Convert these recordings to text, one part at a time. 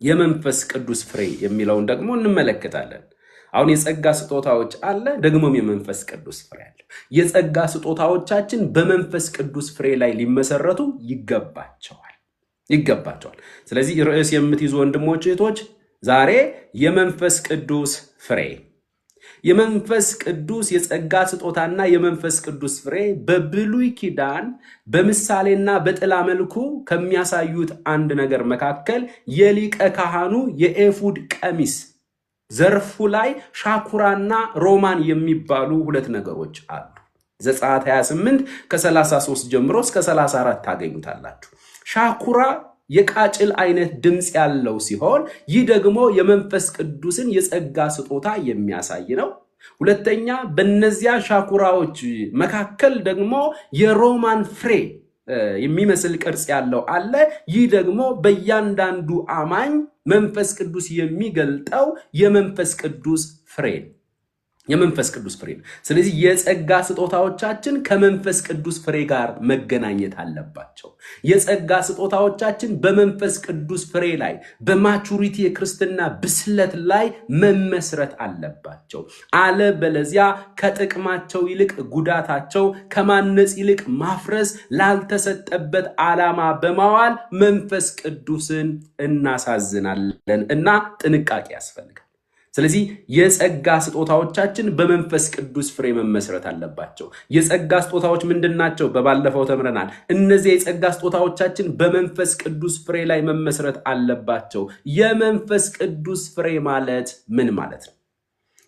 የመንፈስ ቅዱስ ፍሬ የሚለውን ደግሞ እንመለከታለን። አሁን የጸጋ ስጦታዎች አለ፣ ደግሞም የመንፈስ ቅዱስ ፍሬ አለ። የጸጋ ስጦታዎቻችን በመንፈስ ቅዱስ ፍሬ ላይ ሊመሰረቱ ይገባቸዋል። ስለዚህ ርዕስ የምትይዙ ወንድሞች እህቶች፣ ዛሬ የመንፈስ ቅዱስ ፍሬ፣ የመንፈስ ቅዱስ የጸጋ ስጦታና የመንፈስ ቅዱስ ፍሬ በብሉይ ኪዳን በምሳሌና በጥላ መልኩ ከሚያሳዩት አንድ ነገር መካከል የሊቀ ካህኑ የኤፉድ ቀሚስ ዘርፉ ላይ ሻኩራና ሮማን የሚባሉ ሁለት ነገሮች አሉ። ዘጸአት 28 ከ33 ጀምሮ እስከ 34 ታገኙታላችሁ። ሻኩራ የቃጭል አይነት ድምጽ ያለው ሲሆን ይህ ደግሞ የመንፈስ ቅዱስን የጸጋ ስጦታ የሚያሳይ ነው። ሁለተኛ በእነዚያ ሻኩራዎች መካከል ደግሞ የሮማን ፍሬ የሚመስል ቅርጽ ያለው አለ። ይህ ደግሞ በእያንዳንዱ አማኝ መንፈስ ቅዱስ የሚገልጠው የመንፈስ ቅዱስ ፍሬ ነው። ስለዚህ የጸጋ ስጦታዎቻችን ከመንፈስ ቅዱስ ፍሬ ጋር መገናኘት አለባቸው። የጸጋ ስጦታዎቻችን በመንፈስ ቅዱስ ፍሬ ላይ በማቹሪቲ የክርስትና ብስለት ላይ መመስረት አለባቸው። አለበለዚያ ከጥቅማቸው ይልቅ ጉዳታቸው፣ ከማነጽ ይልቅ ማፍረስ ላልተሰጠበት ዓላማ በማዋል መንፈስ ቅዱስን እናሳዝናለን እና ጥንቃቄ ያስፈልጋል። ስለዚህ የጸጋ ስጦታዎቻችን በመንፈስ ቅዱስ ፍሬ መመስረት አለባቸው። የጸጋ ስጦታዎች ምንድናቸው? በባለፈው ተምረናል። እነዚህ የጸጋ ስጦታዎቻችን በመንፈስ ቅዱስ ፍሬ ላይ መመስረት አለባቸው። የመንፈስ ቅዱስ ፍሬ ማለት ምን ማለት ነው?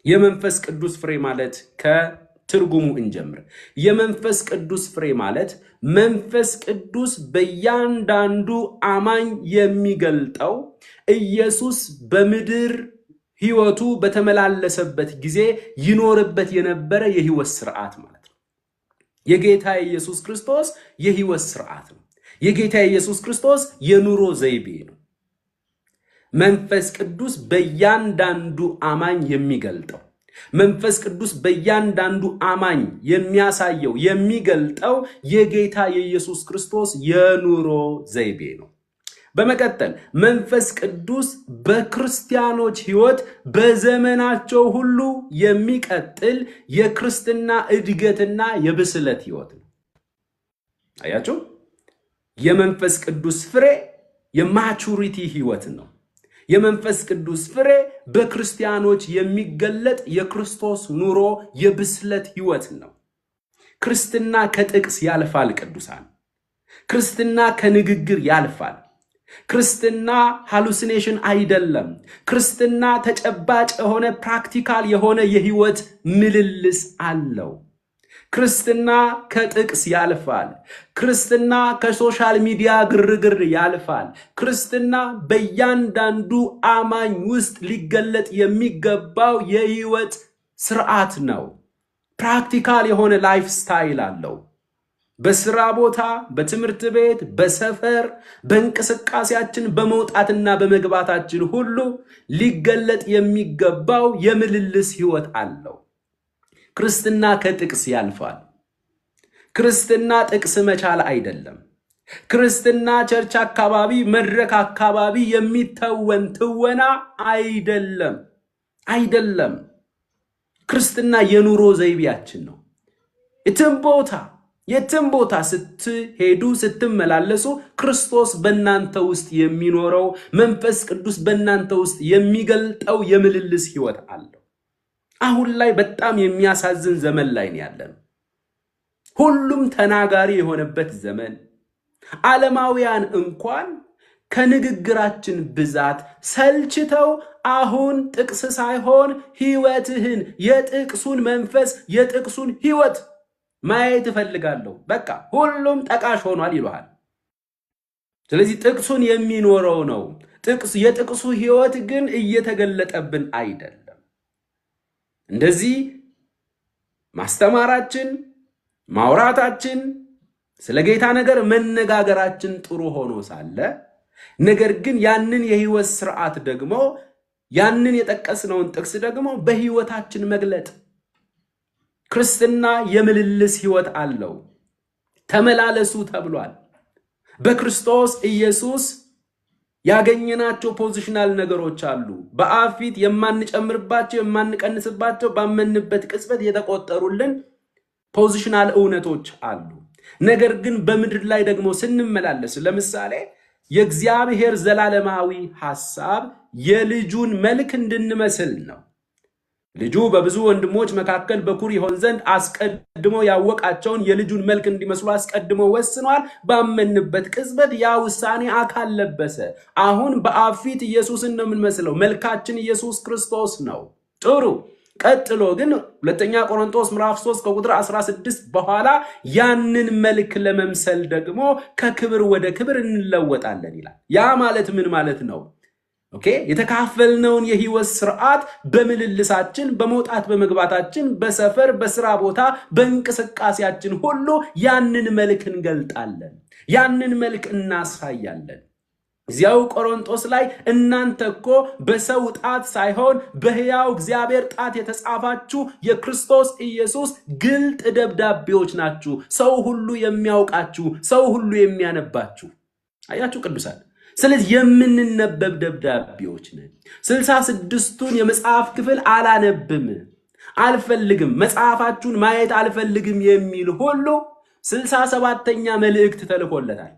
የመንፈስ ቅዱስ ፍሬ ማለት ከትርጉሙ እንጀምር። የመንፈስ ቅዱስ ፍሬ ማለት መንፈስ ቅዱስ በእያንዳንዱ አማኝ የሚገልጠው ኢየሱስ በምድር ሕይወቱ በተመላለሰበት ጊዜ ይኖርበት የነበረ የሕይወት ስርዓት ማለት ነው። የጌታ ኢየሱስ ክርስቶስ የሕይወት ስርዓት ነው። የጌታ ኢየሱስ ክርስቶስ የኑሮ ዘይቤ ነው። መንፈስ ቅዱስ በእያንዳንዱ አማኝ የሚገልጠው፣ መንፈስ ቅዱስ በእያንዳንዱ አማኝ የሚያሳየው የሚገልጠው የጌታ የኢየሱስ ክርስቶስ የኑሮ ዘይቤ ነው። በመቀጠል መንፈስ ቅዱስ በክርስቲያኖች ሕይወት በዘመናቸው ሁሉ የሚቀጥል የክርስትና እድገትና የብስለት ሕይወት ነው። አያችሁ፣ የመንፈስ ቅዱስ ፍሬ የማቹሪቲ ሕይወት ነው። የመንፈስ ቅዱስ ፍሬ በክርስቲያኖች የሚገለጥ የክርስቶስ ኑሮ የብስለት ሕይወት ነው። ክርስትና ከጥቅስ ያልፋል። ቅዱሳን፣ ክርስትና ከንግግር ያልፋል። ክርስትና ሃሉሲኔሽን አይደለም። ክርስትና ተጨባጭ የሆነ ፕራክቲካል የሆነ የህይወት ምልልስ አለው። ክርስትና ከጥቅስ ያልፋል። ክርስትና ከሶሻል ሚዲያ ግርግር ያልፋል። ክርስትና በእያንዳንዱ አማኝ ውስጥ ሊገለጥ የሚገባው የህይወት ስርዓት ነው። ፕራክቲካል የሆነ ላይፍ ስታይል አለው። በስራ ቦታ፣ በትምህርት ቤት፣ በሰፈር፣ በእንቅስቃሴያችን በመውጣትና በመግባታችን ሁሉ ሊገለጥ የሚገባው የምልልስ ህይወት አለው። ክርስትና ከጥቅስ ያልፋል። ክርስትና ጥቅስ መቻል አይደለም። ክርስትና ቸርች አካባቢ፣ መድረክ አካባቢ የሚተወን ትወና አይደለም። ክርስትና የኑሮ ዘይቤያችን ነው። የትም ቦታ ስትሄዱ ስትመላለሱ ክርስቶስ በእናንተ ውስጥ የሚኖረው መንፈስ ቅዱስ በእናንተ ውስጥ የሚገልጠው የምልልስ ህይወት አለው። አሁን ላይ በጣም የሚያሳዝን ዘመን ላይ ነው ያለነው። ሁሉም ተናጋሪ የሆነበት ዘመን፣ ዓለማውያን እንኳን ከንግግራችን ብዛት ሰልችተው አሁን ጥቅስ ሳይሆን ህይወትህን፣ የጥቅሱን መንፈስ፣ የጥቅሱን ህይወት ማየት እፈልጋለሁ። በቃ ሁሉም ጠቃሽ ሆኗል ይሏል። ስለዚህ ጥቅሱን የሚኖረው ነው። የጥቅሱ ህይወት ግን እየተገለጠብን አይደለም። እንደዚህ ማስተማራችን፣ ማውራታችን፣ ስለ ጌታ ነገር መነጋገራችን ጥሩ ሆኖ ሳለ ነገር ግን ያንን የህይወት ስርዓት ደግሞ ያንን የጠቀስነውን ጥቅስ ደግሞ በህይወታችን መግለጥ። ክርስትና የምልልስ ህይወት አለው። ተመላለሱ ተብሏል። በክርስቶስ ኢየሱስ ያገኘናቸው ፖዚሽናል ነገሮች አሉ። በአብ ፊት የማንጨምርባቸው የማንቀንስባቸው ባመንበት ቅጽበት የተቆጠሩልን ፖዚሽናል እውነቶች አሉ። ነገር ግን በምድር ላይ ደግሞ ስንመላለስ ለምሳሌ የእግዚአብሔር ዘላለማዊ ሐሳብ የልጁን መልክ እንድንመስል ነው። ልጁ በብዙ ወንድሞች መካከል በኩር ይሆን ዘንድ አስቀድሞ ያወቃቸውን የልጁን መልክ እንዲመስሉ አስቀድሞ ወስኗል። ባመንበት ቅጽበት ያ ውሳኔ አካል ለበሰ። አሁን በአብ ፊት ኢየሱስን ነው የምንመስለው። መልካችን ኢየሱስ ክርስቶስ ነው። ጥሩ። ቀጥሎ ግን ሁለተኛ ቆሮንቶስ ምዕራፍ 3 ከቁጥር 16 በኋላ ያንን መልክ ለመምሰል ደግሞ ከክብር ወደ ክብር እንለወጣለን ይላል። ያ ማለት ምን ማለት ነው? ኦኬ፣ የተካፈልነውን የህይወት ስርዓት በምልልሳችን፣ በመውጣት በመግባታችን፣ በሰፈር፣ በስራ ቦታ፣ በእንቅስቃሴያችን ሁሉ ያንን መልክ እንገልጣለን። ያንን መልክ እናሳያለን። እዚያው ቆሮንቶስ ላይ እናንተ እኮ በሰው ጣት ሳይሆን በሕያው እግዚአብሔር ጣት የተጻፋችሁ የክርስቶስ ኢየሱስ ግልጥ ደብዳቤዎች ናችሁ፣ ሰው ሁሉ የሚያውቃችሁ፣ ሰው ሁሉ የሚያነባችሁ። አያችሁ ቅዱሳን። ስለዚህ የምንነበብ ደብዳቤዎች ነን። 66ቱን የመጽሐፍ ክፍል አላነብም፣ አልፈልግም፣ መጽሐፋችሁን ማየት አልፈልግም የሚል ሁሉ 67ኛ መልእክት ተልኮለታል።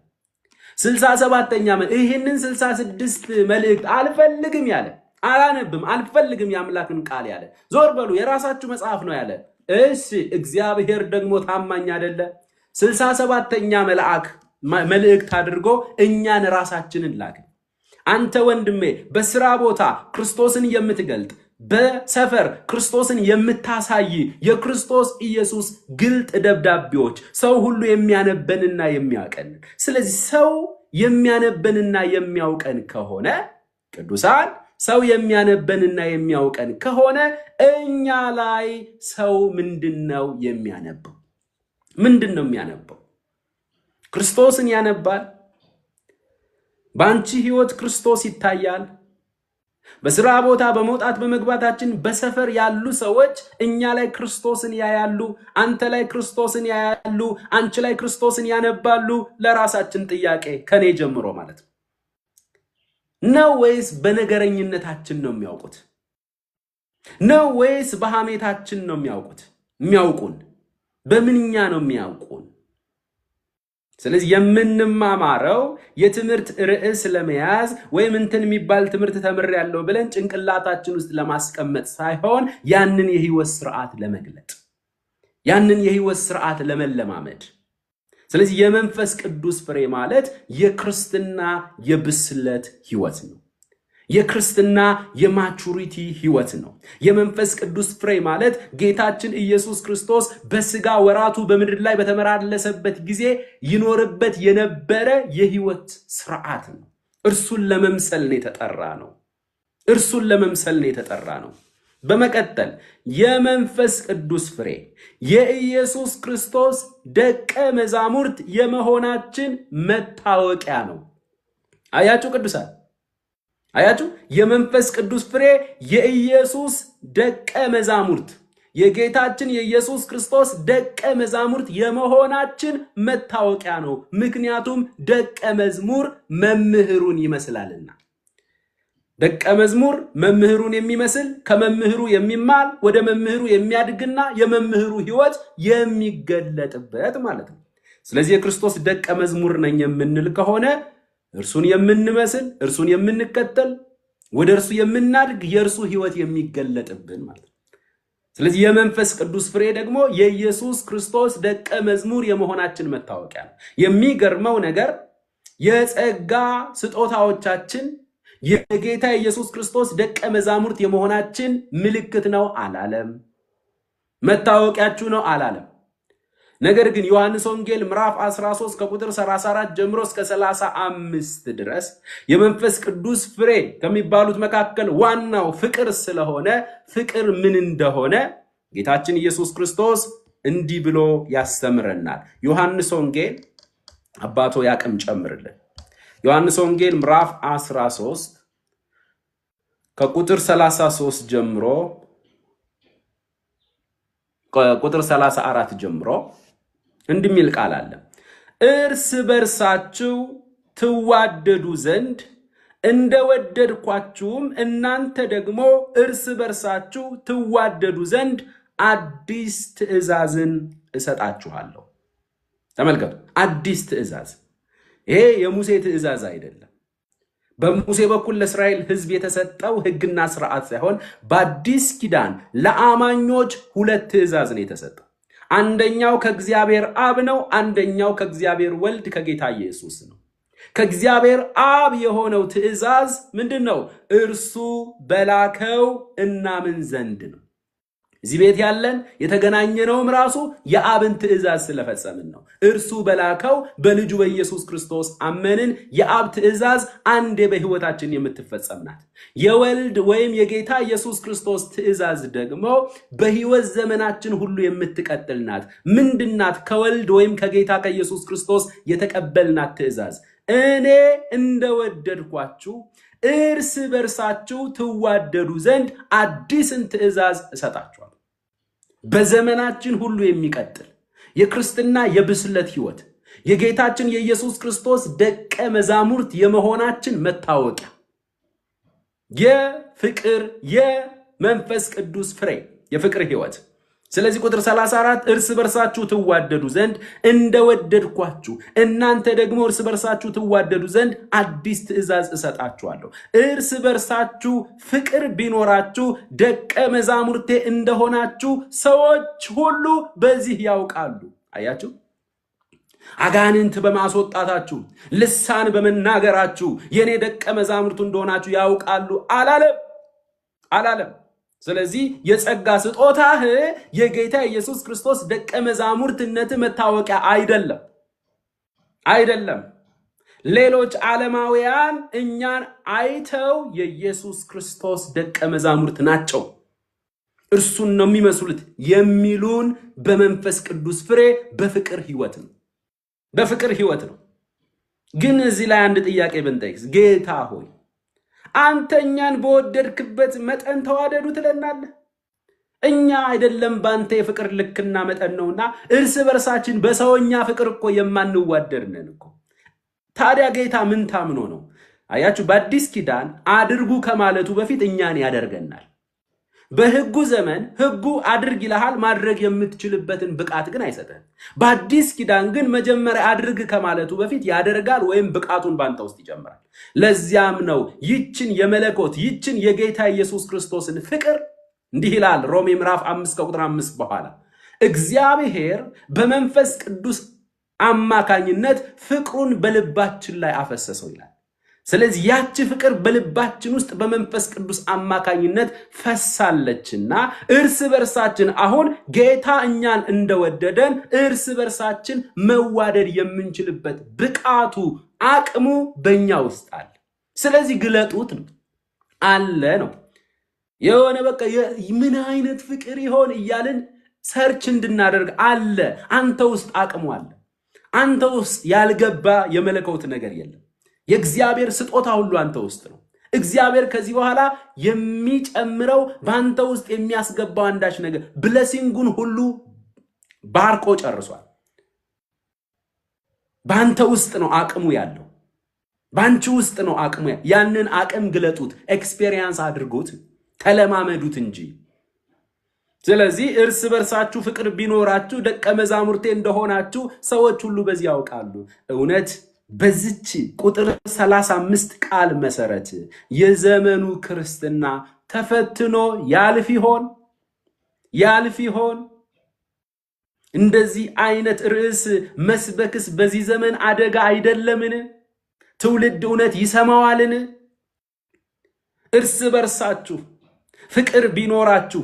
67ኛ ይህንን 66 መልእክት አልፈልግም ያለ፣ አላነብም፣ አልፈልግም የአምላክን ቃል ያለ፣ ዞር በሉ የራሳችሁ መጽሐፍ ነው ያለ። እሺ እግዚአብሔር ደግሞ ታማኝ አይደለ? 67ኛ መልእክት አድርጎ እኛን ራሳችንን ላክ። አንተ ወንድሜ በስራ ቦታ ክርስቶስን የምትገልጥ፣ በሰፈር ክርስቶስን የምታሳይ የክርስቶስ ኢየሱስ ግልጥ ደብዳቤዎች፣ ሰው ሁሉ የሚያነበንና የሚያውቀን። ስለዚህ ሰው የሚያነበንና የሚያውቀን ከሆነ ቅዱሳን፣ ሰው የሚያነበንና የሚያውቀን ከሆነ እኛ ላይ ሰው ምንድነው የሚያነበው? ምንድነው የሚያነበው? ክርስቶስን ያነባል። በአንቺ ህይወት ክርስቶስ ይታያል። በስራ ቦታ በመውጣት በመግባታችን በሰፈር ያሉ ሰዎች እኛ ላይ ክርስቶስን ያያሉ። አንተ ላይ ክርስቶስን ያያሉ። አንቺ ላይ ክርስቶስን ያነባሉ። ለራሳችን ጥያቄ ከኔ ጀምሮ ማለት ነው ወይስ በነገረኝነታችን ነው የሚያውቁት? ነው ወይስ በሐሜታችን ነው የሚያውቁን? በምንኛ ነው የሚያውቁን? ስለዚህ የምንማማረው የትምህርት ርዕስ ለመያዝ ወይም እንትን የሚባል ትምህርት ተምሬያለሁ ብለን ጭንቅላታችን ውስጥ ለማስቀመጥ ሳይሆን ያንን የህይወት ስርዓት ለመግለጥ፣ ያንን የህይወት ስርዓት ለመለማመድ። ስለዚህ የመንፈስ ቅዱስ ፍሬ ማለት የክርስትና የብስለት ህይወት ነው። የክርስትና የማቹሪቲ ህይወት ነው። የመንፈስ ቅዱስ ፍሬ ማለት ጌታችን ኢየሱስ ክርስቶስ በስጋ ወራቱ በምድር ላይ በተመላለሰበት ጊዜ ይኖርበት የነበረ የህይወት ስርዓት ነው። እርሱን ለመምሰል ነው የተጠራ ነው። እርሱን ለመምሰል ነው የተጠራ ነው። በመቀጠል የመንፈስ ቅዱስ ፍሬ የኢየሱስ ክርስቶስ ደቀ መዛሙርት የመሆናችን መታወቂያ ነው። አያችሁ ቅዱሳን፣ አያችሁ፣ የመንፈስ ቅዱስ ፍሬ የኢየሱስ ደቀ መዛሙርት፣ የጌታችን የኢየሱስ ክርስቶስ ደቀ መዛሙርት የመሆናችን መታወቂያ ነው። ምክንያቱም ደቀ መዝሙር መምህሩን ይመስላልና። ደቀ መዝሙር መምህሩን የሚመስል ከመምህሩ የሚማል ወደ መምህሩ የሚያድግና የመምህሩ ህይወት የሚገለጥበት ማለት ነው። ስለዚህ የክርስቶስ ደቀ መዝሙር ነኝ የምንል ከሆነ እርሱን የምንመስል፣ እርሱን የምንከተል፣ ወደ እርሱ የምናድግ፣ የእርሱ ህይወት የሚገለጥብን ማለት ነው። ስለዚህ የመንፈስ ቅዱስ ፍሬ ደግሞ የኢየሱስ ክርስቶስ ደቀ መዝሙር የመሆናችን መታወቂያ ነው። የሚገርመው ነገር የጸጋ ስጦታዎቻችን የጌታ ኢየሱስ ክርስቶስ ደቀ መዛሙርት የመሆናችን ምልክት ነው አላለም። መታወቂያችሁ ነው አላለም። ነገር ግን ዮሐንስ ወንጌል ምዕራፍ 13 ከቁጥር 34 ጀምሮ እስከ 35 ድረስ የመንፈስ ቅዱስ ፍሬ ከሚባሉት መካከል ዋናው ፍቅር ስለሆነ ፍቅር ምን እንደሆነ ጌታችን ኢየሱስ ክርስቶስ እንዲህ ብሎ ያስተምረናል። ዮሐንስ ወንጌል አባቶ ያቅም ጨምርልን። ዮሐንስ ወንጌል ምዕራፍ 13 ከቁጥር 33 ጀምሮ ቁጥር 34 ጀምሮ እንድሚል ቃል አለ። እርስ በርሳችሁ ትዋደዱ ዘንድ እንደወደድኳችሁም እናንተ ደግሞ እርስ በርሳችሁ ትዋደዱ ዘንድ አዲስ ትእዛዝን እሰጣችኋለሁ። ተመልከቱ፣ አዲስ ትእዛዝ። ይሄ የሙሴ ትእዛዝ አይደለም። በሙሴ በኩል ለእስራኤል ሕዝብ የተሰጠው ሕግና ስርዓት ሳይሆን በአዲስ ኪዳን ለአማኞች ሁለት ትእዛዝ ነው የተሰጠው። አንደኛው ከእግዚአብሔር አብ ነው፣ አንደኛው ከእግዚአብሔር ወልድ ከጌታ ኢየሱስ ነው። ከእግዚአብሔር አብ የሆነው ትእዛዝ ምንድን ነው? እርሱ በላከው እናምን ዘንድ ነው። እዚህ ቤት ያለን የተገናኘነውም ራሱ የአብን ትእዛዝ ስለፈጸምን ነው። እርሱ በላከው በልጁ በኢየሱስ ክርስቶስ አመንን። የአብ ትእዛዝ አንዴ በሕይወታችን የምትፈጸም ናት። የወልድ ወይም የጌታ ኢየሱስ ክርስቶስ ትእዛዝ ደግሞ በሕይወት ዘመናችን ሁሉ የምትቀጥል ናት። ምንድናት? ከወልድ ወይም ከጌታ ከኢየሱስ ክርስቶስ የተቀበልናት ትእዛዝ እኔ እንደወደድኳችሁ እርስ በርሳችሁ ትዋደዱ ዘንድ አዲስን ትእዛዝ እሰጣችኋለሁ። በዘመናችን ሁሉ የሚቀጥል የክርስትና የብስለት ሕይወት የጌታችን የኢየሱስ ክርስቶስ ደቀ መዛሙርት የመሆናችን መታወቂያ የፍቅር የመንፈስ ቅዱስ ፍሬ የፍቅር ሕይወት። ስለዚህ ቁጥር 34 እርስ በርሳችሁ ትዋደዱ ዘንድ እንደወደድኳችሁ እናንተ ደግሞ እርስ በርሳችሁ ትዋደዱ ዘንድ አዲስ ትእዛዝ እሰጣችኋለሁ። እርስ በርሳችሁ ፍቅር ቢኖራችሁ ደቀ መዛሙርቴ እንደሆናችሁ ሰዎች ሁሉ በዚህ ያውቃሉ። አያችሁ፣ አጋንንት በማስወጣታችሁ ልሳን በመናገራችሁ የኔ ደቀ መዛሙርቱ እንደሆናችሁ ያውቃሉ አላለም። ስለዚህ የጸጋ ስጦታህ የጌታ ኢየሱስ ክርስቶስ ደቀ መዛሙርትነት መታወቂያ አይደለም። ሌሎች ዓለማውያን እኛን አይተው የኢየሱስ ክርስቶስ ደቀ መዛሙርት ናቸው፣ እርሱን ነው የሚመስሉት የሚሉን በመንፈስ ቅዱስ ፍሬ በፍቅር ሕይወት ነው። ግን እዚህ ላይ አንድ ጥያቄ ብንጠይቅ፣ ጌታ ሆይ አንተኛን በወደድክበት መጠን ተዋደዱ ትለናለህ? እኛ አይደለም ባንተ የፍቅር ልክና መጠን ነውና እርስ በርሳችን በሰውኛ ፍቅር እኮ የማንዋደድ ነን እኮ። ታዲያ ጌታ ምን ታምኖ ነው? አያችሁ፣ በአዲስ ኪዳን አድርጉ ከማለቱ በፊት እኛን ያደርገናል። በሕጉ ዘመን ሕጉ አድርግ ይልሃል፣ ማድረግ የምትችልበትን ብቃት ግን አይሰጥህም። በአዲስ ኪዳን ግን መጀመሪያ አድርግ ከማለቱ በፊት ያደርጋል ወይም ብቃቱን ባንተ ውስጥ ይጀምራል። ለዚያም ነው ይችን የመለኮት ይችን የጌታ ኢየሱስ ክርስቶስን ፍቅር እንዲህ ይላል ሮሜ ምዕራፍ 5 ከቁጥር 5 በኋላ እግዚአብሔር በመንፈስ ቅዱስ አማካኝነት ፍቅሩን በልባችን ላይ አፈሰሰው ይላል። ስለዚህ ያቺ ፍቅር በልባችን ውስጥ በመንፈስ ቅዱስ አማካኝነት ፈሳለችና እርስ በርሳችን አሁን ጌታ እኛን እንደወደደን እርስ በርሳችን መዋደድ የምንችልበት ብቃቱ አቅሙ በእኛ ውስጥ አለ። ስለዚህ ግለጡት ነው። የሆነ በቃ ምን አይነት ፍቅር ይሆን እያልን ሰርች እንድናደርግ አለ። አንተ ውስጥ አቅሙ አለ። አንተ ውስጥ ያልገባ የመለኮት ነገር የለም። የእግዚአብሔር ስጦታ ሁሉ አንተ ውስጥ ነው። እግዚአብሔር ከዚህ በኋላ የሚጨምረው በአንተ ውስጥ የሚያስገባው አንዳች ነገር ብለሲንጉን ሁሉ ባርኮ ጨርሷል። በአንተ ውስጥ ነው አቅሙ ያለው። በአንቺ ውስጥ ነው አቅሙ። ያንን አቅም ግለጡት፣ ኤክስፔሪየንስ አድርጉት፣ ተለማመዱት እንጂ። ስለዚህ እርስ በርሳችሁ ፍቅር ቢኖራችሁ ደቀ መዛሙርቴ እንደሆናችሁ ሰዎች ሁሉ በዚህ ያውቃሉ። እውነት በዚች ቁጥር 35 ቃል መሰረት የዘመኑ ክርስትና ተፈትኖ ያልፍ ይሆን? እንደዚህ አይነት ርዕስ መስበክስ በዚህ ዘመን አደጋ አይደለምን? ትውልድ እውነት ይሰማዋልን? እርስ በርሳችሁ ፍቅር ቢኖራችሁ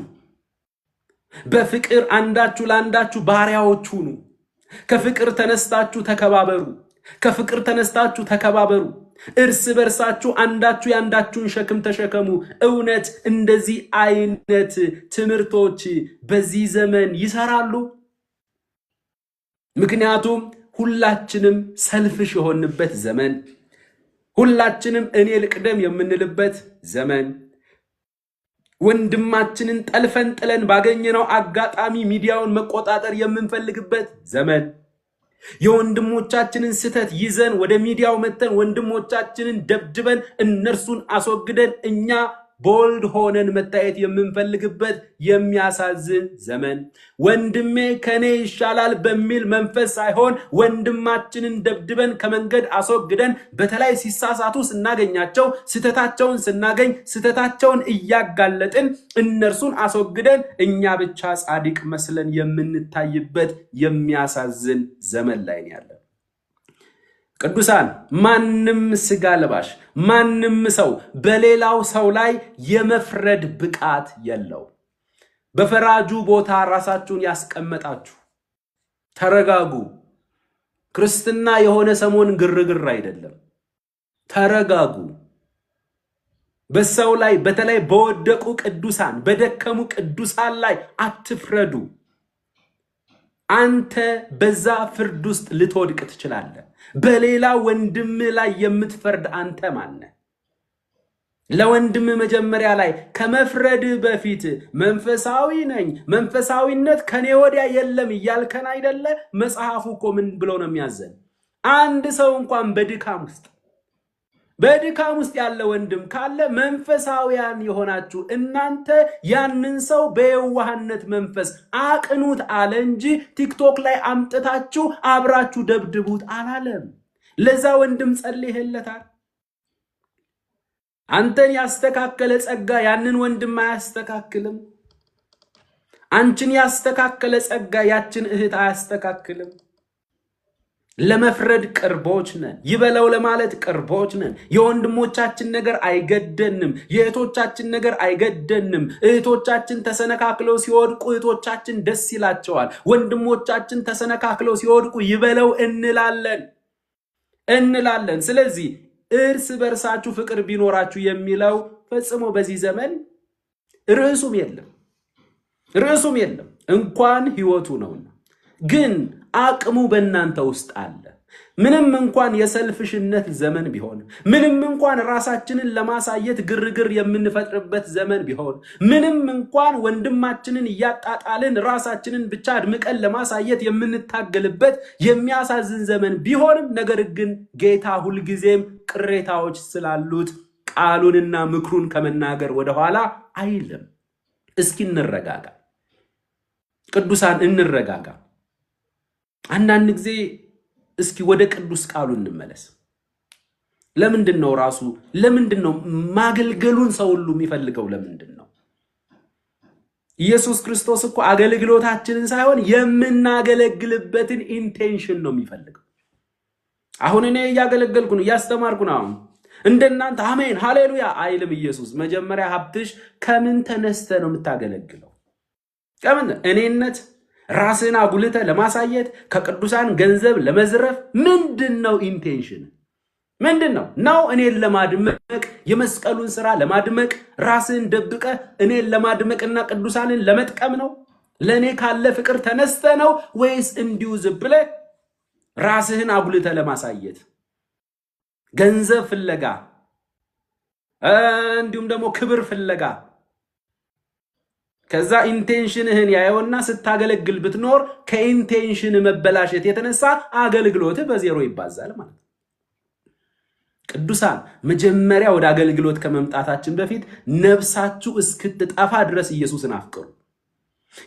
በፍቅር አንዳችሁ ለአንዳችሁ ባሪያዎች ሁኑ። ከፍቅር ተነስታችሁ ተከባበሩ። እርስ በርሳችሁ አንዳችሁ ያንዳችሁን ሸክም ተሸከሙ። እውነት እንደዚህ አይነት ትምህርቶች በዚህ ዘመን ይሰራሉ? ምክንያቱም ሁላችንም ሰልፍሽ የሆንበት ዘመን፣ ሁላችንም እኔ ልቅደም የምንልበት ዘመን፣ ወንድማችንን ጠልፈን ጥለን ባገኘነው አጋጣሚ ሚዲያውን መቆጣጠር የምንፈልግበት ዘመን፣ የወንድሞቻችንን ስተት ይዘን ወደ ሚዲያው መተን ወንድሞቻችንን ደብድበን እነርሱን አስወግደን እኛ ቦልድ ሆነን መታየት የምንፈልግበት የሚያሳዝን ዘመን፣ ወንድሜ ከኔ ይሻላል በሚል መንፈስ ሳይሆን ወንድማችንን ደብድበን ከመንገድ አስወግደን በተለይ ሲሳሳቱ ስናገኛቸው ስተታቸውን ስናገኝ ስተታቸውን እያጋለጥን እነርሱን አስወግደን እኛ ብቻ ጻድቅ መስለን የምንታይበት የሚያሳዝን ዘመን ላይ ያለ ቅዱሳን፣ ማንም ስጋ ለባሽ ማንም ሰው በሌላው ሰው ላይ የመፍረድ ብቃት የለው። በፈራጁ ቦታ ራሳችሁን ያስቀመጣችሁ ተረጋጉ። ክርስትና የሆነ ሰሞን ግርግር አይደለም። ተረጋጉ። በሰው ላይ በተለይ በወደቁ ቅዱሳን በደከሙ ቅዱሳን ላይ አትፍረዱ። አንተ በዛ ፍርድ ውስጥ ልትወድቅ ትችላለህ። በሌላ ወንድም ላይ የምትፈርድ አንተ ማነ? ለወንድም መጀመሪያ ላይ ከመፍረድ በፊት መንፈሳዊ ነኝ መንፈሳዊነት ከኔ ወዲያ የለም እያልከን አይደለ? መጽሐፉ እኮ ምን ብሎ ነው የሚያዘን? አንድ ሰው እንኳን በድካም ውስጥ ያለ ወንድም ካለ መንፈሳዊያን የሆናችሁ እናንተ ያንን ሰው በየዋህነት መንፈስ አቅኑት አለ እንጂ ቲክቶክ ላይ አምጥታችሁ አብራችሁ ደብድቡት አላለም። ለዛ ወንድም ጸልይለታል። አንተን ያስተካከለ ጸጋ ያንን ወንድም አያስተካክልም። አንቺን ያስተካከለ ጸጋ ያችን እህት አያስተካክልም። ለመፍረድ ቅርቦች ነን። ይበለው ለማለት ቅርቦች ነን። የወንድሞቻችን ነገር አይገደንም። የእህቶቻችን ነገር አይገደንም። እህቶቻችን ተሰነካክለው ሲወድቁ እህቶቻችን ደስ ይላቸዋል። ወንድሞቻችን ተሰነካክለው ሲወድቁ ይበለው እንላለን። ስለዚህ እርስ በርሳችሁ ፍቅር ቢኖራችሁ የሚለው ፈጽሞ በዚህ ዘመን ርዕሱም የለም እንኳን ህይወቱ ነውና፣ ግን አቅሙ በእናንተ ውስጥ አለ። ምንም እንኳን የሰልፍሽነት ዘመን ቢሆን፣ ምንም እንኳን ራሳችንን ለማሳየት ግርግር የምንፈጥርበት ዘመን ቢሆን፣ ምንም እንኳን ወንድማችንን እያጣጣልን ራሳችንን ብቻ አድምቀን ለማሳየት የምንታገልበት የሚያሳዝን ዘመን ቢሆንም፣ ነገር ግን ጌታ ሁልጊዜም ቅሬታዎች ስላሉት ቃሉንና ምክሩን ከመናገር ወደኋላ አይልም። እስኪ እንረጋጋ ቅዱሳን፣ እንረጋጋ። አንዳንድ ጊዜ እስኪ ወደ ቅዱስ ቃሉ እንመለስ። ለምንድነው ማገልገሉን ሰው ሁሉ የሚፈልገው? ለምንድነው? ኢየሱስ ክርስቶስ እኮ አገልግሎታችንን ሳይሆን የምናገለግልበትን ኢንቴንሽን ነው የሚፈልገው። አሁን እኔ እያገለገልኩ ነው፣ እያስተማርኩ ነው። አሁን እንደናንተ አሜን ሃሌሉያ አይልም ኢየሱስ። መጀመሪያ ሀብትሽ ከምን ተነስተ ነው የምታገለግለው? ከምን እኔነት ራስን አጉልተ ለማሳየት ከቅዱሳን ገንዘብ ለመዝረፍ ምንድነው ኢንቴንሽን? ምንድነው ነው? እኔን ለማድመቅ የመስቀሉን ሥራ ለማድመቅ ራስን ደብቀ እኔን ለማድመቅና ቅዱሳንን ለመጥቀም ነው? ለኔ ካለ ፍቅር ተነስተ ነው ወይስ እንዲሁ ዝብለ ራስህን አጉልተ ለማሳየት ገንዘብ ፍለጋ እንዲሁም ደግሞ ክብር ፍለጋ ከዛ ኢንቴንሽንህን ያየውና ስታገለግል ብትኖር ከኢንቴንሽን መበላሸት የተነሳ አገልግሎት በዜሮ ይባዛል ማለት ነው። ቅዱሳን መጀመሪያ ወደ አገልግሎት ከመምጣታችን በፊት ነፍሳችሁ እስክትጠፋ ድረስ ኢየሱስን አፍቅሩ።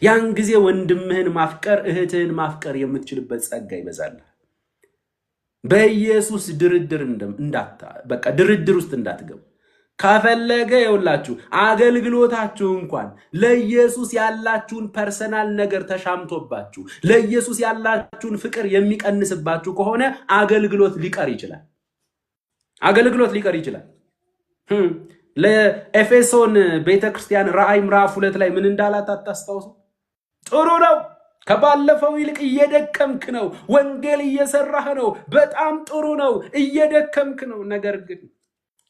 ያን ጊዜ ወንድምህን ማፍቀር እህትህን ማፍቀር የምትችልበት ጸጋ ይበዛል። በኢየሱስ ድርድር ውስጥ እንዳትገቡ። ካፈለገ ይውላችሁ አገልግሎታችሁ እንኳን ለኢየሱስ ያላችሁን ፐርሰናል ነገር ተሻምቶባችሁ ለኢየሱስ ያላችሁን ፍቅር የሚቀንስባችሁ ከሆነ አገልግሎት ሊቀር ይችላል። ለኤፌሶን ቤተክርስቲያን ራእይ ምዕራፍ 2 ላይ ምን እንዳላት አታስታውሱ? ጥሩ ነው፣ ከባለፈው ይልቅ እየደከምክ ነው፣ ወንጌል እየሰራህ ነው፣ በጣም ጥሩ ነው፣ እየደከምክ ነው። ነገር ግን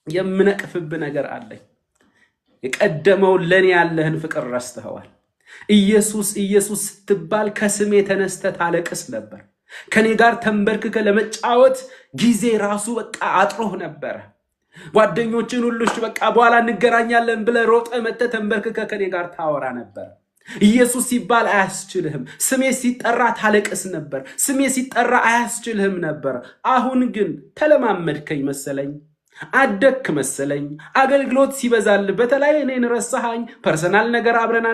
የምነቅፍብ ነገር አለኝ። የቀደመውን ለኔ ያለህን ፍቅር ረስተኸዋል። ኢየሱስ ስትባል ከስሜ ተነስተህ ታለቅስ ነበር። ከኔ ጋር ተንበርክከ ለመጫወት ጊዜ ራሱ በቃ አጥሮህ ነበር። ጓደኞችን ሁሉ በቃ በኋላ እንገናኛለን ብለህ ሮጠህ መጥተህ ተንበርክከ ከኔ ጋር ታወራ ነበር። ኢየሱስ ሲባል አያስችልህም። ስሜ ሲጠራ ታለቅስ ነበር። ስሜ ሲጠራ አያስችልህም ነበር። አሁን ግን ተለማመድከኝ መሰለኝ፣ አደክ መሰለኝ። አገልግሎት ሲበዛል በተለይ እኔን ረሳሃኝ። ፐርሰናል ነገር አብረን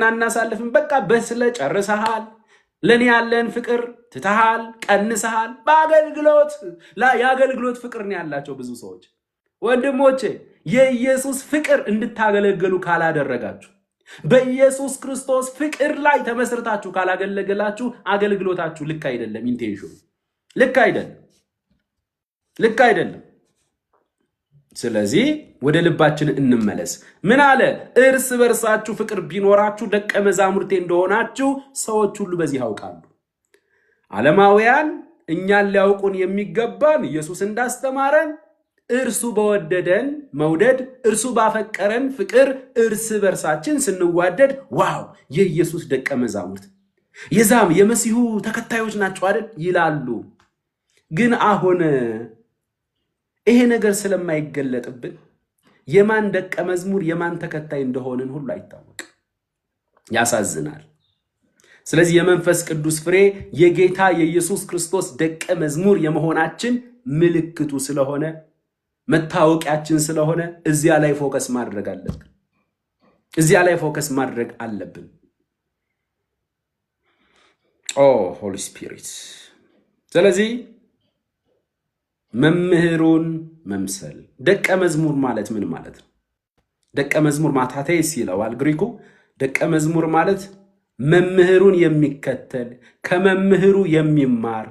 አናሳልፍም። በቃ በስለ ጨርሰሃል። ለኔ ያለን ፍቅር ትተሃል፣ ቀንሰሃል። የአገልግሎት ፍቅር ነው ያላቸው ብዙ ሰዎች። ወንድሞቼ የኢየሱስ ፍቅር እንድታገለግሉ ካላደረጋችሁ፣ በኢየሱስ ክርስቶስ ፍቅር ላይ ተመስርታችሁ ካላገለገላችሁ አገልግሎታችሁ ልክ አይደለም። ኢንቴንሽኑ ልክ አይደለም። ስለዚህ ወደ ልባችን እንመለስ። ምን አለ? እርስ በርሳችሁ ፍቅር ቢኖራችሁ ደቀ መዛሙርቴ እንደሆናችሁ ሰዎች ሁሉ በዚህ ያውቃሉ። ዓለማውያን እኛን ሊያውቁን የሚገባን ኢየሱስ እንዳስተማረን እርሱ በወደደን መውደድ፣ እርሱ ባፈቀረን ፍቅር እርስ በርሳችን ስንዋደድ ዋው የኢየሱስ ደቀ መዛሙርት የዛም የመሲሁ ተከታዮች ናቸው አይደል ይላሉ። ግን አሁን ይሄ ነገር ስለማይገለጥብን የማን ደቀ መዝሙር የማን ተከታይ እንደሆንን ሁሉ አይታወቅም። ያሳዝናል። ስለዚህ የመንፈስ ቅዱስ ፍሬ የጌታ የኢየሱስ ክርስቶስ ደቀ መዝሙር የመሆናችን ምልክቱ ስለሆነ መታወቂያችን ስለሆነ እዚያ ላይ ፎከስ ማድረግ አለብን። ሆሊ ስፒሪት። ስለዚህ መምህሩን መምሰል። ደቀ መዝሙር ማለት ምን ማለት ነው? ደቀ መዝሙር ማታቴስ ይለዋል ግሪኩ። ደቀ መዝሙር ማለት መምህሩን የሚከተል ከመምህሩ የሚማር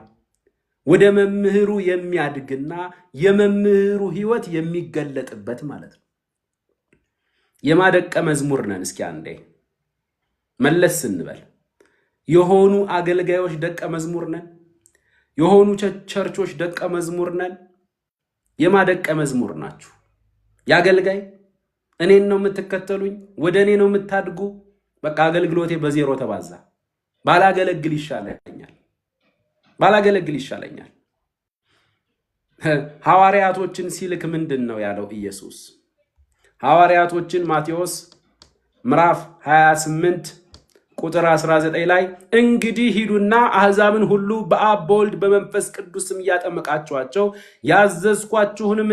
ወደ መምህሩ የሚያድግና የመምህሩ ሕይወት የሚገለጥበት ማለት ነው። የማደቀ መዝሙር ነን? እስኪ አንዴ መለስ እንበል። የሆኑ አገልጋዮች ደቀ መዝሙር ነን? የሆኑ ቸርቾች ደቀ መዝሙር ነን? የማደቀ መዝሙር ናችሁ? የአገልጋይ እኔን ነው የምትከተሉኝ፣ ወደ እኔ ነው የምታድጉ። በቃ አገልግሎቴ በዜሮ ተባዛ። ባላገለግል ይሻለኛል። ሐዋርያቶችን ሲልክ ምንድን ነው ያለው ኢየሱስ? ሐዋርያቶችን ማቴዎስ ምዕራፍ 28 ቁጥር 19 ላይ እንግዲህ ሂዱና አሕዛብን ሁሉ በአብ በወልድ በመንፈስ ቅዱስም እያጠመቃችኋቸው ያዘዝኳችሁንም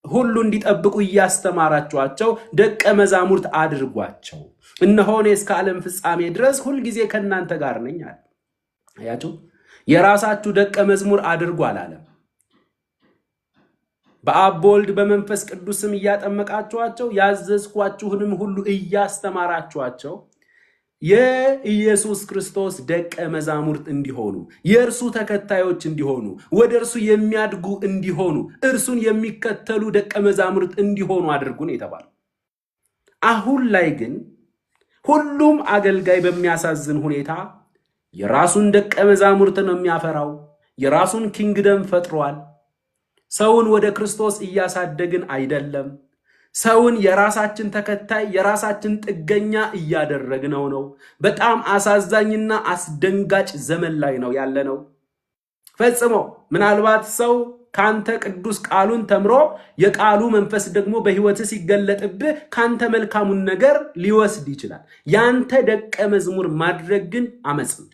ሁሉ እንዲጠብቁ እያስተማራችኋቸው ደቀ መዛሙርት አድርጓቸው። እነሆ እኔ እስከ ዓለም ፍጻሜ ድረስ ሁልጊዜ ከእናንተ ጋር ነኝ አለ። አያችሁ፣ የራሳችሁ ደቀ መዝሙር አድርጉ አላለም። በአብ በወልድ በመንፈስ ቅዱስም እያጠመቃችኋቸው ያዘዝኳችሁንም ሁሉ እያስተማራችኋቸው የኢየሱስ ክርስቶስ ደቀ መዛሙርት እንዲሆኑ፣ የእርሱ ተከታዮች እንዲሆኑ፣ ወደ እርሱ የሚያድጉ እንዲሆኑ፣ እርሱን የሚከተሉ ደቀ መዛሙርት እንዲሆኑ አድርጉን የተባለው። አሁን ላይ ግን ሁሉም አገልጋይ በሚያሳዝን ሁኔታ የራሱን ደቀ መዛሙርት ነው የሚያፈራው። የራሱን ኪንግደም ፈጥሯል። ሰውን ወደ ክርስቶስ እያሳደግን አይደለም። ሰውን የራሳችን ተከታይ የራሳችን ጥገኛ እያደረግነው ነው። በጣም አሳዛኝና አስደንጋጭ ዘመን ላይ ነው ያለነው። ፈጽሞ ምናልባት ሰው ካንተ ቅዱስ ቃሉን ተምሮ የቃሉ መንፈስ ደግሞ በሕይወት ሲገለጥብህ ካንተ መልካሙን ነገር ሊወስድ ይችላል። ያንተ ደቀ መዝሙር ማድረግ ግን አመጽ ነው።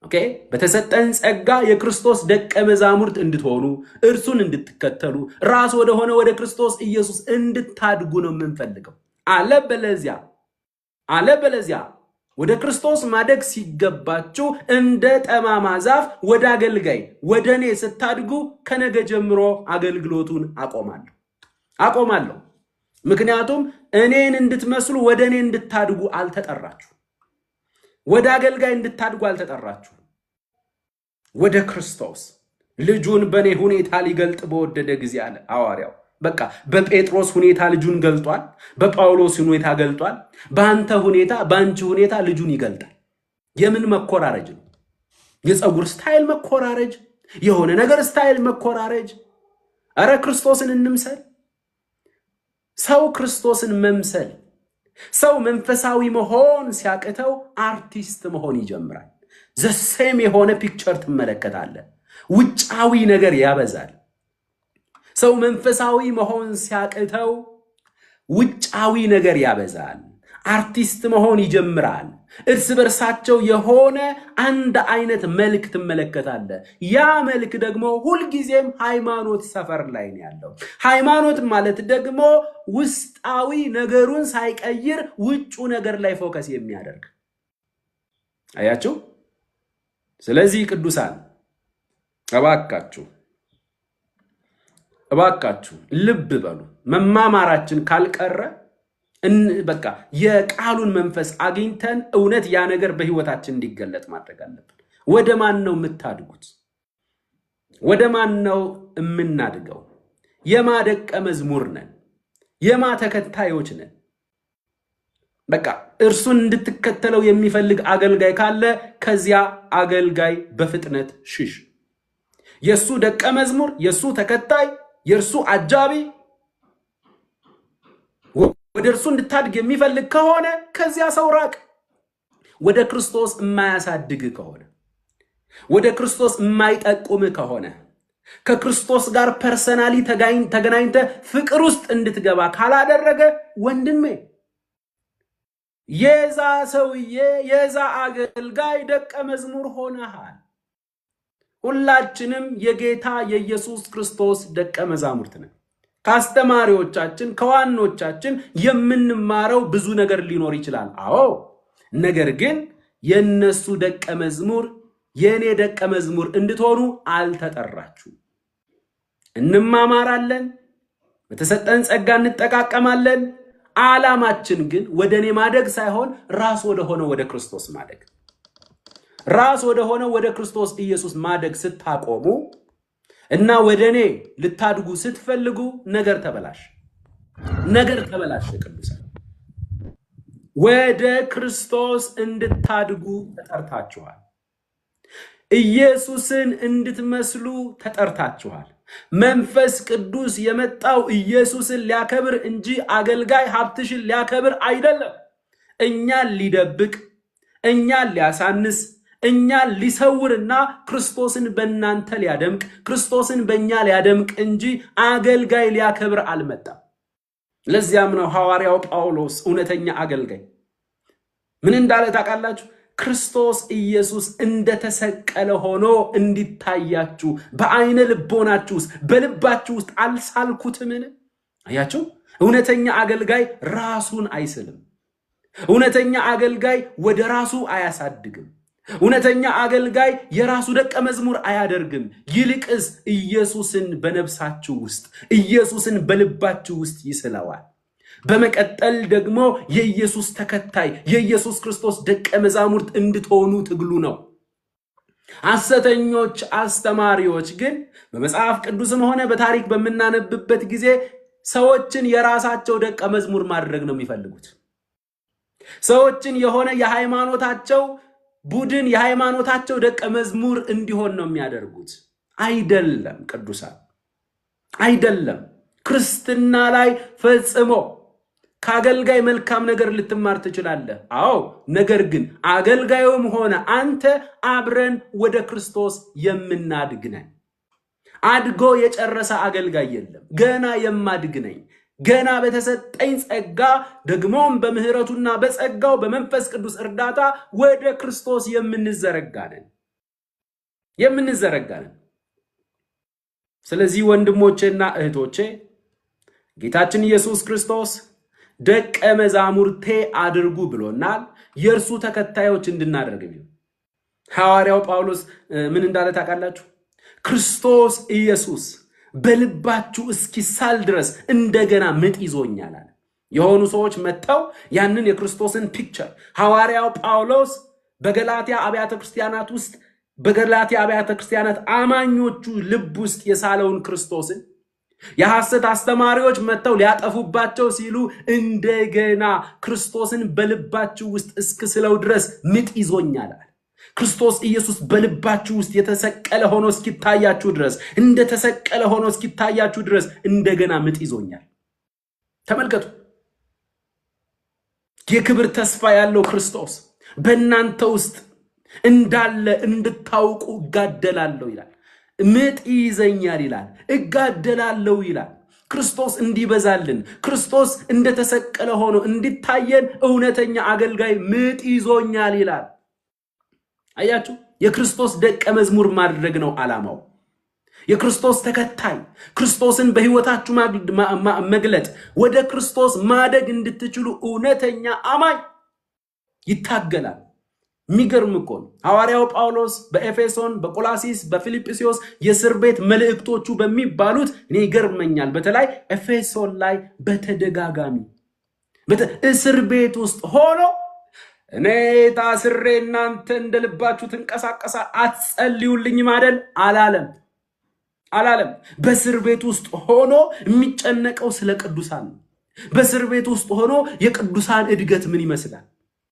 ኦኬ፣ በተሰጠን ጸጋ የክርስቶስ ደቀ መዛሙርት እንድትሆኑ፣ እርሱን እንድትከተሉ፣ ራስ ወደ ሆነ ወደ ክርስቶስ ኢየሱስ እንድታድጉ ነው የምንፈልገው። አለበለዚያ ወደ ክርስቶስ ማደግ ሲገባችሁ እንደ ጠማማ ዛፍ ወደ አገልጋይ ወደ እኔ ስታድጉ ከነገ ጀምሮ አገልግሎቱን አቆማለሁ። ምክንያቱም እኔን እንድትመስሉ ወደ እኔ እንድታድጉ አልተጠራችሁ። ወደ አገልጋይ እንድታድጉ አልተጠራችሁ። ወደ ክርስቶስ ልጁን በእኔ ሁኔታ ሊገልጥ በወደደ ጊዜ አለ ሐዋርያው። በቃ በጴጥሮስ ሁኔታ ልጁን ገልጧል። በጳውሎስ ሁኔታ ገልጧል። በአንተ ሁኔታ በአንቺ ሁኔታ ልጁን ይገልጣል። የምን መኮራረጅ ነው? የፀጉር ስታይል መኮራረጅ፣ የሆነ ነገር ስታይል መኮራረጅ። አረ ክርስቶስን እንምሰል። ሰው ክርስቶስን መምሰል፣ ሰው መንፈሳዊ መሆን ሲያቅተው አርቲስት መሆን ይጀምራል። ዘሴም የሆነ ፒክቸር ትመለከታለህ። ውጫዊ ነገር ያበዛል። ሰው መንፈሳዊ መሆን ሲያቅተው ውጫዊ ነገር ያበዛል። አርቲስት መሆን ይጀምራል። እርስ በርሳቸው የሆነ አንድ አይነት መልክ ትመለከታለህ። ያ መልክ ደግሞ ሁልጊዜም ሃይማኖት ሰፈር ላይ ነው ያለው። ሃይማኖት ማለት ደግሞ ውስጣዊ ነገሩን ሳይቀይር ውጩ ነገር ላይ ፎከስ የሚያደርግ አያችሁ። ስለዚህ ቅዱሳን እባካችሁ ልብ በሉ። መማማራችን ካልቀረ በቃ የቃሉን መንፈስ አግኝተን እውነት ያ ነገር በህይወታችን እንዲገለጥ ማድረግ አለብን። ወደ ማን ነው የምታድጉት? ወደ ማን ነው የምናድገው? የማ ደቀ መዝሙር ነን? የማ ተከታዮች ነን? በቃ እርሱን እንድትከተለው የሚፈልግ አገልጋይ ካለ ከዚያ አገልጋይ በፍጥነት ሽሽ። የሱ ደቀ መዝሙር፣ የሱ ተከታይ፣ የርሱ አጃቢ ወደ እርሱ እንድታድግ የሚፈልግ ከሆነ ከዚያ ሰው ራቅ። ወደ ክርስቶስ የማያሳድግ ከሆነ፣ ወደ ክርስቶስ የማይጠቁም ከሆነ፣ ከክርስቶስ ጋር ፐርሰናሊ ተገናኝተ ፍቅር ውስጥ እንድትገባ ካላደረገ ወንድሜ የዛ ሰውዬ የዛ አገልጋይ ደቀ መዝሙር ሆነሃል። ሁላችንም የጌታ የኢየሱስ ክርስቶስ ደቀ መዛሙርት ነን። ከአስተማሪዎቻችን ከዋኖቻችን የምንማረው ብዙ ነገር ሊኖር ይችላል። አዎ፣ ነገር ግን የነሱ ደቀ መዝሙር የኔ ደቀ መዝሙር እንድትሆኑ አልተጠራችሁም። እንማማራለን፣ በተሰጠን ጸጋ እንጠቃቀማለን። ዓላማችን ግን ወደኔ ማደግ ሳይሆን ራስ ወደ ሆነው ወደ ክርስቶስ ማደግ። ራስ ወደ ሆነው ወደ ክርስቶስ ኢየሱስ ማደግ ስታቆሙ እና ወደኔ ልታድጉ ስትፈልጉ ነገር ተበላሽ። ቅዱሳን ወደ ክርስቶስ እንድታድጉ ተጠርታችኋል። ኢየሱስን እንድትመስሉ ተጠርታችኋል። መንፈስ ቅዱስ የመጣው ኢየሱስን ሊያከብር እንጂ አገልጋይ ሀብትሽን ሊያከብር አይደለም። እኛን ሊደብቅ፣ እኛን ሊያሳንስ፣ እኛን ሊሰውርና ክርስቶስን በእናንተ ሊያደምቅ፣ ክርስቶስን በእኛ ሊያደምቅ እንጂ አገልጋይ ሊያከብር አልመጣም። ለዚያም ነው ሐዋርያው ጳውሎስ እውነተኛ አገልጋይ ምን እንዳለ ታውቃላችሁ? ክርስቶስ ኢየሱስ እንደተሰቀለ ሆኖ እንዲታያችሁ በአይነ ልቦናችሁ ውስጥ በልባችሁ ውስጥ አልሳልኩትምን? አያችሁ፣ እውነተኛ አገልጋይ ራሱን አይስልም። እውነተኛ አገልጋይ ወደ ራሱ አያሳድግም። እውነተኛ አገልጋይ የራሱ ደቀ መዝሙር አያደርግም። ይልቅስ ኢየሱስን በነፍሳችሁ ውስጥ ኢየሱስን በልባችሁ ውስጥ ይስለዋል። በመቀጠል ደግሞ የኢየሱስ ተከታይ የኢየሱስ ክርስቶስ ደቀ መዛሙርት እንድትሆኑ ትግሉ ነው። ሐሰተኞች አስተማሪዎች ግን በመጽሐፍ ቅዱስም ሆነ በታሪክ በምናነብበት ጊዜ ሰዎችን የራሳቸው ደቀ መዝሙር ማድረግ ነው የሚፈልጉት። ሰዎችን የሆነ የሃይማኖታቸው ቡድን የሃይማኖታቸው ደቀ መዝሙር እንዲሆን ነው የሚያደርጉት። አይደለም ቅዱሳን፣ አይደለም። ክርስትና ላይ ፈጽሞ ከአገልጋይ መልካም ነገር ልትማር ትችላለህ። አዎ፣ ነገር ግን አገልጋዩም ሆነ አንተ አብረን ወደ ክርስቶስ የምናድግ ነን። አድጎ የጨረሰ አገልጋይ የለም። ገና የማድግ ነኝ፣ ገና በተሰጠኝ ጸጋ ደግሞም በምህረቱና በጸጋው በመንፈስ ቅዱስ እርዳታ ወደ ክርስቶስ የምንዘረጋ ነን። ስለዚህ ወንድሞቼና እህቶቼ ጌታችን ኢየሱስ ክርስቶስ ደቀ መዛሙርቴ አድርጉ ብሎናል። የእርሱ ተከታዮች እንድናደርግ ነው። ሐዋርያው ጳውሎስ ምን እንዳለ ታውቃላችሁ? ክርስቶስ ኢየሱስ በልባችሁ እስኪሳል ድረስ እንደገና ምጥ ይዞኛል አለ። የሆኑ ሰዎች መጥተው ያንን የክርስቶስን ፒክቸር ሐዋርያው ጳውሎስ በገላትያ አብያተ ክርስቲያናት አማኞቹ ልብ ውስጥ የሳለውን ክርስቶስን የሐሰት አስተማሪዎች መጥተው ሊያጠፉባቸው ሲሉ እንደገና ክርስቶስን በልባችሁ ውስጥ እስክስለው ድረስ ምጥ ይዞኛል አለ። ክርስቶስ ኢየሱስ በልባችሁ ውስጥ የተሰቀለ ሆኖ እስኪታያችሁ ድረስ እንደተሰቀለ ሆኖ እስኪታያችሁ ድረስ እንደገና ምጥ ይዞኛል። ተመልከቱ፣ የክብር ተስፋ ያለው ክርስቶስ በእናንተ ውስጥ እንዳለ እንድታውቁ እጋደላለሁ ይላል። ምጥ ይዘኛል ይላል፣ እጋደላለሁ ይላል። ክርስቶስ እንዲበዛልን ክርስቶስ እንደተሰቀለ ሆኖ እንዲታየን እውነተኛ አገልጋይ ምጥ ይዞኛል ይላል። አያችሁ፣ የክርስቶስ ደቀ መዝሙር ማድረግ ነው ዓላማው። የክርስቶስ ተከታይ ክርስቶስን በህይወታችሁ መግለጥ ወደ ክርስቶስ ማደግ እንድትችሉ እውነተኛ አማኝ ይታገላል። የሚገርም እኮ ነው። ሐዋርያው ጳውሎስ በኤፌሶን፣ በቆላሲስ፣ በፊልጵስዩስ የእስር ቤት መልእክቶቹ በሚባሉት እኔ ይገርመኛል። በተለይ ኤፌሶን ላይ በተደጋጋሚ እስር ቤት ውስጥ ሆኖ እኔ ታስሬ እናንተ እንደልባችሁ ትንቀሳቀሳ አትጸልዩልኝ ማደል አላለም። በእስር ቤት ውስጥ ሆኖ የሚጨነቀው ስለ ቅዱሳን ነው። በእስር ቤት ውስጥ ሆኖ የቅዱሳን እድገት ምን ይመስላል?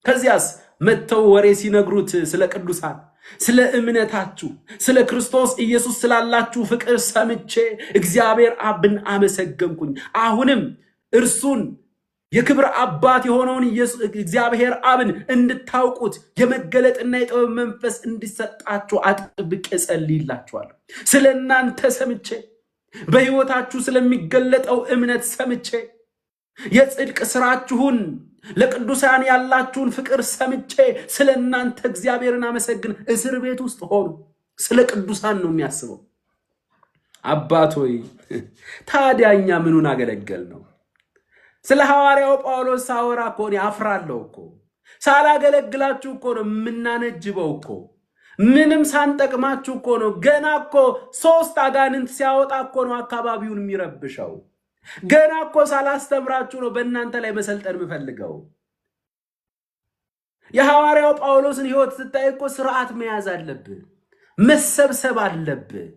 ከዚያስ መተው ወሬ ሲነግሩት ስለ ቅዱሳን፣ ስለ እምነታችሁ፣ ስለ ክርስቶስ ኢየሱስ ስላላችሁ ፍቅር ሰምቼ እግዚአብሔር አብን አመሰገንኩኝ። አሁንም እርሱን የክብር አባት የሆነውን እግዚአብሔር አብን እንድታውቁት የመገለጥና የጥበብ መንፈስ እንዲሰጣችሁ አጥብቄ ጸልይላችኋለሁ። ስለ እናንተ ሰምቼ በሕይወታችሁ ስለሚገለጠው እምነት ሰምቼ የጽድቅ ስራችሁን ለቅዱሳን ያላችሁን ፍቅር ሰምቼ ስለ እናንተ እግዚአብሔርን አመሰግን። እስር ቤት ውስጥ ሆኖ ስለ ቅዱሳን ነው የሚያስበው። አባት ሆይ ታዲያኛ ምኑን አገለገል ነው? ስለ ሐዋርያው ጳውሎስ ሳወራ እኮ እኔ አፍራለሁ እኮ። ሳላገለግላችሁ እኮ ነው የምናነጅበው እኮ። ምንም ሳንጠቅማችሁ እኮ ነው። ገና እኮ 3 አጋንንት ሲያወጣ እኮ ነው አካባቢውን የሚረብሸው። ገና እኮ ሳላስተምራችሁ ነው በእናንተ ላይ መሰልጠን የምፈልገው። የሐዋርያው ጳውሎስን ሕይወት ስታይ እኮ ስርዓት መያዝ አለብህ፣ መሰብሰብ አለብህ፣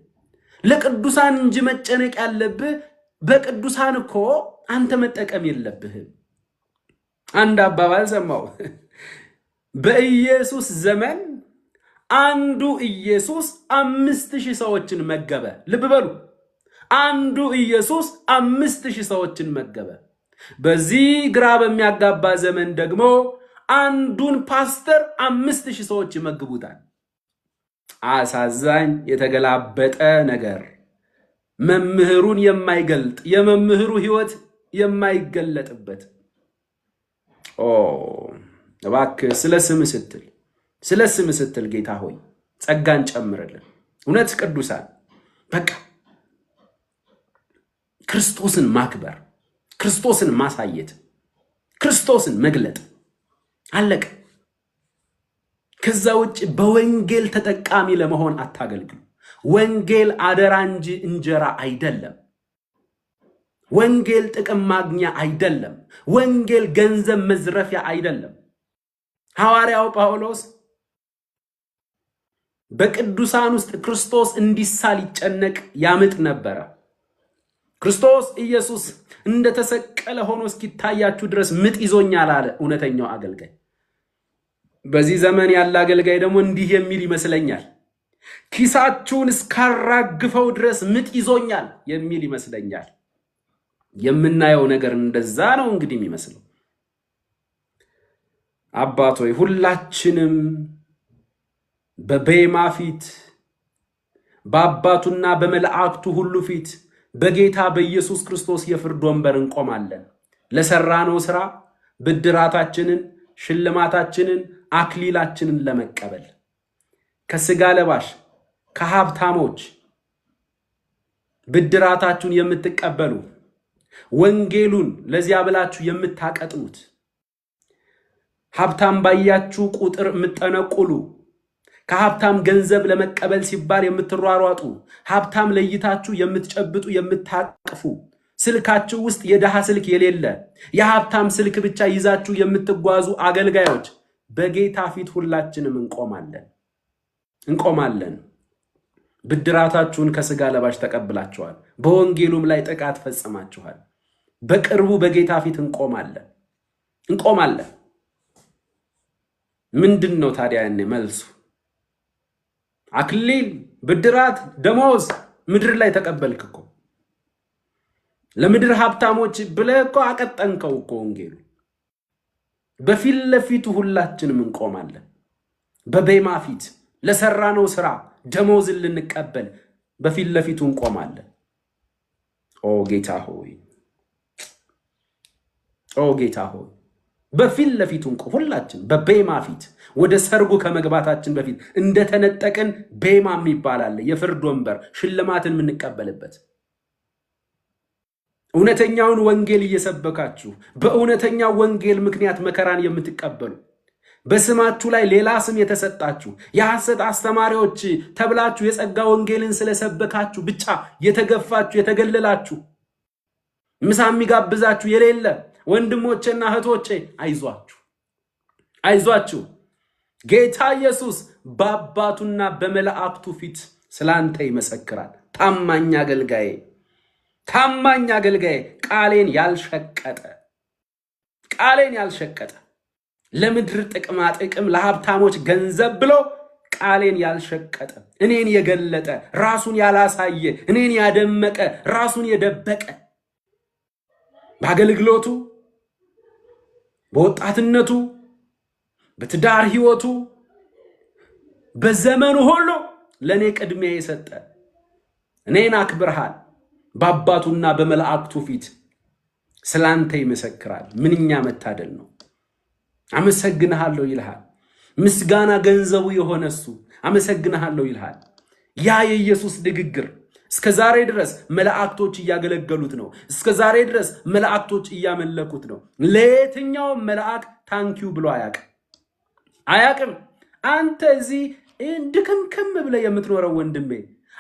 ለቅዱሳን እንጂ መጨነቅ ያለብህ በቅዱሳን እኮ አንተ መጠቀም የለብህም። አንድ አባባል ሰማው። በኢየሱስ ዘመን አንዱ ኢየሱስ 5000 ሰዎችን መገበ። ልብ በሉ፣ አንዱ ኢየሱስ 5000 ሰዎችን መገበ። በዚህ ግራ በሚያጋባ ዘመን ደግሞ አንዱን ፓስተር 5000 ሰዎች ይመግቡታል። አሳዛኝ የተገላበጠ ነገር። መምህሩን የማይገልጥ የመምህሩ ሕይወት የማይገለጥበት። እባክህ ስለ ስም ስትል ጌታ ሆይ ጸጋን ጨምርልን። እውነት ቅዱሳን በቃ ክርስቶስን ማክበር፣ ክርስቶስን ማሳየት፣ ክርስቶስን መግለጥ አለቀ። ከዛ ውጭ በወንጌል ተጠቃሚ ለመሆን አታገልግሉ። ወንጌል አደራ እንጂ እንጀራ አይደለም። ወንጌል ጥቅም ማግኛ አይደለም። ወንጌል ገንዘብ መዝረፊያ አይደለም። ሐዋርያው ጳውሎስ በቅዱሳን ውስጥ ክርስቶስ እንዲሳል ይጨነቅ ያምጥ ነበረ። ክርስቶስ ኢየሱስ እንደተሰቀለ ሆኖ እስኪታያችሁ ድረስ ምጥ ይዞኛል አለ እውነተኛው አገልጋይ። በዚህ ዘመን ያለ አገልጋይ ደግሞ እንዲህ የሚል ይመስለኛል። ኪሳችሁን እስካራግፈው ድረስ ምጥ ይዞኛል የሚል ይመስለኛል። የምናየው ነገር እንደዛ ነው እንግዲህ የሚመስለው። አባት ሆይ ሁላችንም በቤማ ፊት በአባቱና በመላእክቱ ሁሉ ፊት በጌታ በኢየሱስ ክርስቶስ የፍርድ ወንበር እንቆማለን። ለሰራነው ሥራ ብድራታችንን፣ ሽልማታችንን፣ አክሊላችንን ለመቀበል ከስጋ ለባሽ ከሀብታሞች ብድራታችሁን የምትቀበሉ ወንጌሉን ለዚያ ብላችሁ የምታቀጥሉት ሀብታም ባያችሁ ቁጥር የምትጠነቁሉ ከሀብታም ገንዘብ ለመቀበል ሲባል የምትሯሯጡ ሀብታም ለይታችሁ የምትጨብጡ የምታቅፉ ስልካችሁ ውስጥ የደሃ ስልክ የሌለ የሀብታም ስልክ ብቻ ይዛችሁ የምትጓዙ አገልጋዮች በጌታ ፊት ሁላችንም እንቆማለን። ብድራታችሁን ከስጋ ለባሽ ተቀብላችኋል። በወንጌሉም ላይ ጥቃት ፈጽማችኋል። በቅርቡ በጌታ ፊት እንቆማለን። ምንድነው ታዲያ ያኔ መልሱ? አክሊል፣ ብድራት፣ ደሞዝ ምድር ላይ ተቀበልክ እኮ። ለምድር ሀብታሞች ብለህ እኮ አቀጠንከው እኮ ወንጌሉ። በፊት ለፊቱ ሁላችንም እንቆማለን። በቤማ ፊት ለሰራነው ሥራ ደሞዝን ልንቀበል በፊት ለፊቱ እንቆማለን። ኦ ጌታ ሆይ ኦ ጌታ ሆይ በፊት ለፊቱ እንቆም ሁላችን በቤማ ፊት ወደ ሰርጉ ከመግባታችን በፊት እንደተነጠቅን ቤማ ይባላል የፍርድ ወንበር ሽልማትን የምንቀበልበት እውነተኛውን ወንጌል እየሰበካችሁ በእውነተኛው ወንጌል ምክንያት መከራን የምትቀበሉ በስማችሁ ላይ ሌላ ስም የተሰጣችሁ የሐሰት አስተማሪዎች ተብላችሁ የጸጋ ወንጌልን ስለሰበካችሁ ብቻ የተገፋችሁ የተገለላችሁ ምሳ የሚጋብዛችሁ የሌለ ወንድሞቼና እህቶቼ አይዟችሁ ጌታ ኢየሱስ በአባቱና በመላእክቱ ፊት ስላንተ ይመሰክራል። ታማኝ አገልጋዬ ቃሌን ያልሸቀጠ ለምድር ጥቅም ለሀብታሞች ገንዘብ ብሎ ቃሌን ያልሸቀጠ እኔን የገለጠ ራሱን ያላሳየ እኔን ያደመቀ ራሱን የደበቀ በአገልግሎቱ በወጣትነቱ በትዳር ህይወቱ በዘመኑ ሁሉ ለኔ ቅድሚያ የሰጠ እኔን አክብርሃል በአባቱና በመላእክቱ ፊት ስላንተ ይመሰክራል። ምንኛ መታደል ነው። አመሰግንሃለሁ ይልሃል። ምስጋና ገንዘቡ የሆነሱ አመሰግንሃለሁ ይልሃል። ያ የኢየሱስ ንግግር እስከ ዛሬ ድረስ መላእክቶች እያገለገሉት ነው። እስከ ዛሬ ድረስ መላእክቶች እያመለኩት ነው። ለየትኛው መልአክ ታንኪዩ ብሎ አያቅም። አንተ እዚህ ድክምክም ብለህ የምትኖረው ወንድሜ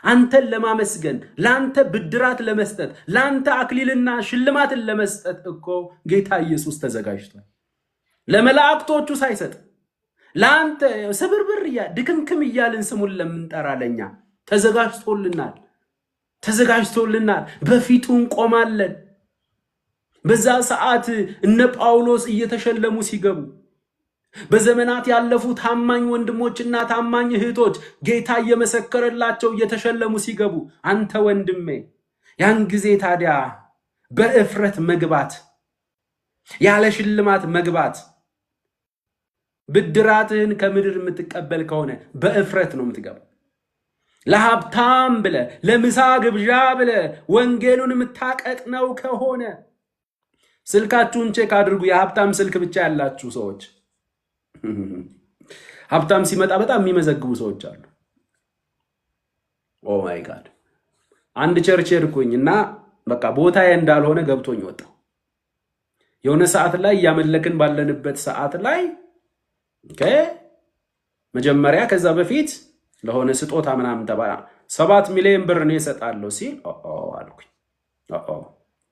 አንተን ለማመስገን ለአንተ ብድራት ለመስጠት ለአንተ አክሊልና ሽልማትን ለመስጠት እኮ ጌታ ኢየሱስ ተዘጋጅቷል። ለመላእክቶቹ ሳይሰጥ ለአንተ ስብርብር ድክምክም እያልን ስሙን ለምንጠራ ለኛ ተዘጋጅቶልናል። በፊቱ እንቆማለን። በዛ ሰዓት እነ ጳውሎስ እየተሸለሙ ሲገቡ በዘመናት ያለፉ ታማኝ ወንድሞችና ታማኝ እህቶች ጌታ እየመሰከረላቸው እየተሸለሙ ሲገቡ አንተ ወንድሜ ያን ጊዜ ታዲያ በእፍረት መግባት ያለ ሽልማት መግባት ብድራትህን ከምድር የምትቀበል ከሆነ በእፍረት ነው የምትገባው። ለሀብታም ብለ ለምሳ ግብዣ ብለ ወንጌሉን የምታቀጥነው ከሆነ ስልካችሁን ቼክ አድርጉ። የሀብታም ስልክ ብቻ ያላችሁ ሰዎች ሀብታም ሲመጣ በጣም የሚመዘግቡ ሰዎች አሉ። ኦ ማይ ጋድ አንድ ቸርች ሄድኩኝና በቃ ቦታዬ እንዳልሆነ ገብቶኝ ወጣሁ። የሆነ ሰዓት ላይ ያመለክን ባለንበት ሰዓት ላይ መጀመሪያ ከዛ በፊት ለሆነ ስጦታ ምናምን ተባለ 7 ሚሊዮን ብር ነው እሰጣለሁ ሲል አልኩኝ።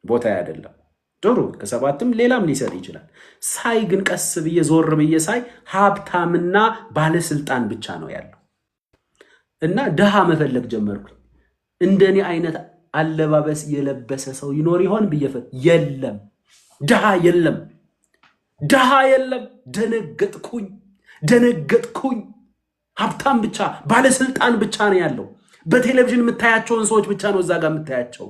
ቦታዬ አይደለም። ጥሩ ከሰባትም ሌላም ሊሰጥ ይችላል። ሳይ ግን ቀስ ብዬ ዞር ብዬ ሳይ ሀብታምና ባለስልጣን ብቻ ነው ያለው እና ድሃ መፈለግ ጀመርኩኝ። እንደኔ አይነት አለባበስ የለበሰ ሰው ይኖር ይሆን ብዬ የለም፣ ድሃ የለም። ደነገጥኩኝ። ሀብታም ብቻ ባለስልጣን ብቻ ነው ያለው። በቴሌቪዥን የምታያቸውን ሰዎች ብቻ ነው እዛ ጋር የምታያቸው።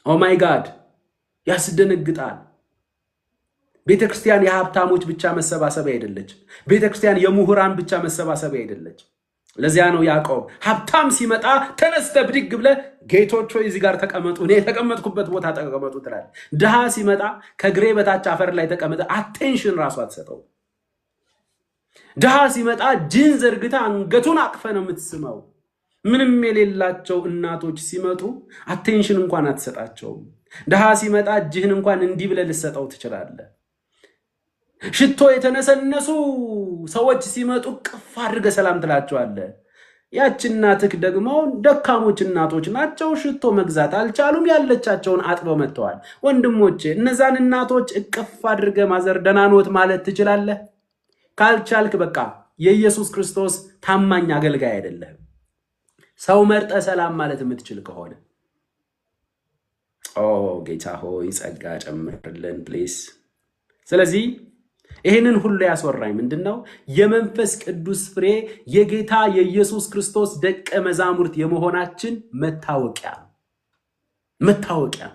ኦ ማይ ጋድ ያስደነግጣል። ቤተክርስቲያን የሀብታሞች ብቻ መሰባሰቢያ አይደለች። ቤተክርስቲያን የምሁራን ብቻ መሰባሰቢያ አይደለች። ለዚያ ነው ያዕቆብ ሀብታም ሲመጣ ተነስተ ብድግ ብለ ጌቶች ሆይ እዚህ ጋር ተቀመጡ፣ እኔ የተቀመጥኩበት ቦታ ተቀመጡ ትላል። ድሃ ሲመጣ ከግሬ በታች አፈር ላይ ተቀመጠ፣ አቴንሽን ራሱ አትሰጠው። ድሃ ሲመጣ ጅን ዘርግታ አንገቱን አቅፈ ነው የምትስመው። ምንም የሌላቸው እናቶች ሲመጡ አቴንሽን እንኳን አትሰጣቸውም። ድሃ ሲመጣ እጅህን እንኳን እንዲህ ብለህ ልትሰጠው ትችላለህ። ሽቶ የተነሰነሱ ሰዎች ሲመጡ ቅፍ አድርገህ ሰላም ትላቸዋለህ። ያች እናትህ ደግሞ ደካሞች እናቶች ናቸው፣ ሽቶ መግዛት አልቻሉም፣ ያለቻቸውን አጥበው መጥተዋል። ወንድሞቼ እነዛን እናቶች እቅፍ አድርገህ ማዘር ደህና ኖት ማለት ትችላለህ። ካልቻልክ በቃ የኢየሱስ ክርስቶስ ታማኝ አገልጋይ አይደለህም። ሰው መርጠ ሰላም ማለት የምትችል ከሆነ ጌታ ሆይ ጸጋ ጨምርልን ፕሊስ። ስለዚህ ይህንን ሁሉ ያስወራኝ ምንድነው? የመንፈስ ቅዱስ ፍሬ የጌታ የኢየሱስ ክርስቶስ ደቀ መዛሙርት የመሆናችን መታወቂያ።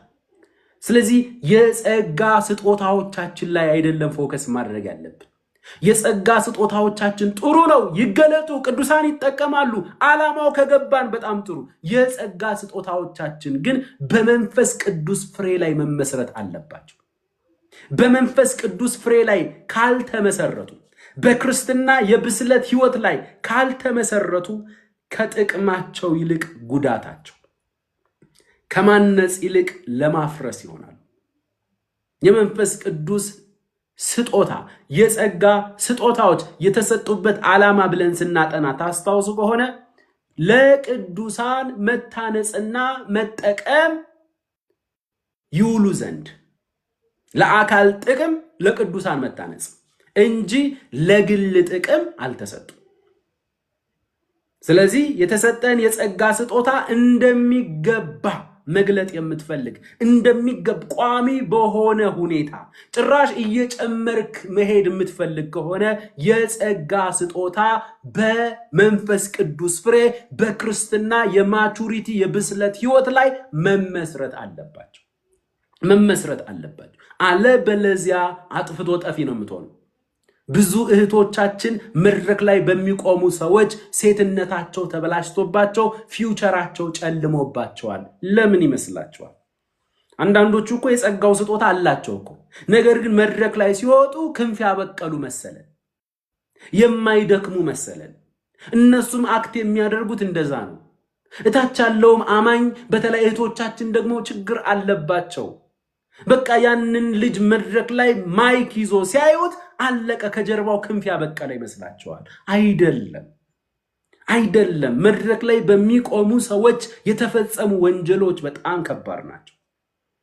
ስለዚህ የጸጋ ስጦታዎቻችን ላይ አይደለም ፎከስ ማድረግ ያለብን። የጸጋ ስጦታዎቻችን ጥሩ ነው፣ ይገለጡ፣ ቅዱሳን ይጠቀማሉ። ዓላማው ከገባን በጣም ጥሩ። የጸጋ ስጦታዎቻችን ግን በመንፈስ ቅዱስ ፍሬ ላይ መመስረት አለባቸው። በመንፈስ ቅዱስ ፍሬ ላይ ካልተመሰረቱ፣ በክርስትና የብስለት ሕይወት ላይ ካልተመሰረቱ ከጥቅማቸው ይልቅ ጉዳታቸው፣ ከማነጽ ይልቅ ለማፍረስ ይሆናሉ። የመንፈስ ቅዱስ ስጦታ የጸጋ ስጦታዎች የተሰጡበት ዓላማ ብለን ስናጠና ታስታውሱ ከሆነ ለቅዱሳን መታነጽና መጠቀም ይውሉ ዘንድ፣ ለአካል ጥቅም ለቅዱሳን መታነጽ እንጂ ለግል ጥቅም አልተሰጡም። ስለዚህ የተሰጠን የጸጋ ስጦታ እንደሚገባ መግለጥ የምትፈልግ እንደሚገባ ቋሚ በሆነ ሁኔታ ጭራሽ እየጨመርክ መሄድ የምትፈልግ ከሆነ የጸጋ ስጦታ በመንፈስ ቅዱስ ፍሬ በክርስትና የማቹሪቲ የብስለት ሕይወት ላይ መመስረት አለባቸው። አለበለዚያ አጥፍቶ ጠፊ ነው የምትሆነው። ብዙ እህቶቻችን መድረክ ላይ በሚቆሙ ሰዎች ሴትነታቸው ተበላሽቶባቸው ፊውቸራቸው ጨልሞባቸዋል። ለምን ይመስላችኋል? አንዳንዶቹ እኮ የጸጋው ስጦታ አላቸው እኮ፣ ነገር ግን መድረክ ላይ ሲወጡ ክንፍ ያበቀሉ መሰለን፣ የማይደክሙ መሰለን። እነሱም አክት የሚያደርጉት እንደዛ ነው። እታች ያለውም አማኝ በተለይ እህቶቻችን ደግሞ ችግር አለባቸው። በቃ ያንን ልጅ መድረክ ላይ ማይክ ይዞ ሲያዩት አለቀ፣ ከጀርባው ክንፍ ያበቀለ ይመስላቸዋል። አይደለም። መድረክ ላይ በሚቆሙ ሰዎች የተፈጸሙ ወንጀሎች በጣም ከባድ ናቸው።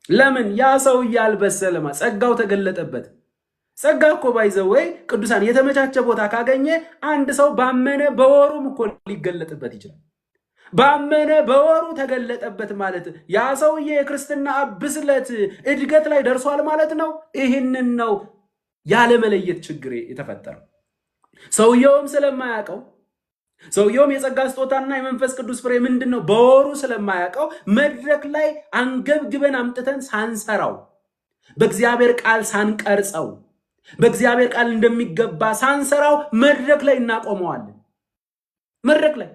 ለምን? ያ ሰው ያልበሰለማ ጸጋው ተገለጠበት። ጸጋ እኮ ባይዘወይ ቅዱሳን የተመቻቸ ቦታ ካገኘ አንድ ሰው ባመነ በወሩም እኮ ሊገለጥበት ይችላል። ባመነ በወሩ ተገለጠበት ማለት ያ ሰውዬ የክርስትና ብስለት እድገት ላይ ደርሷል ማለት ነው። ይህንን ነው ያለ መለየት ችግር የተፈጠረው። ሰውየውም ስለማያውቀው፣ ሰውየውም የጸጋ ስጦታና የመንፈስ ቅዱስ ፍሬ ምንድነው በወሩ ስለማያውቀው መድረክ ላይ አንገብግበን አምጥተን ሳንሰራው፣ በእግዚአብሔር ቃል ሳንቀርጸው፣ በእግዚአብሔር ቃል እንደሚገባ ሳንሰራው መድረክ ላይ እናቆመዋለን። መድረክ ላይ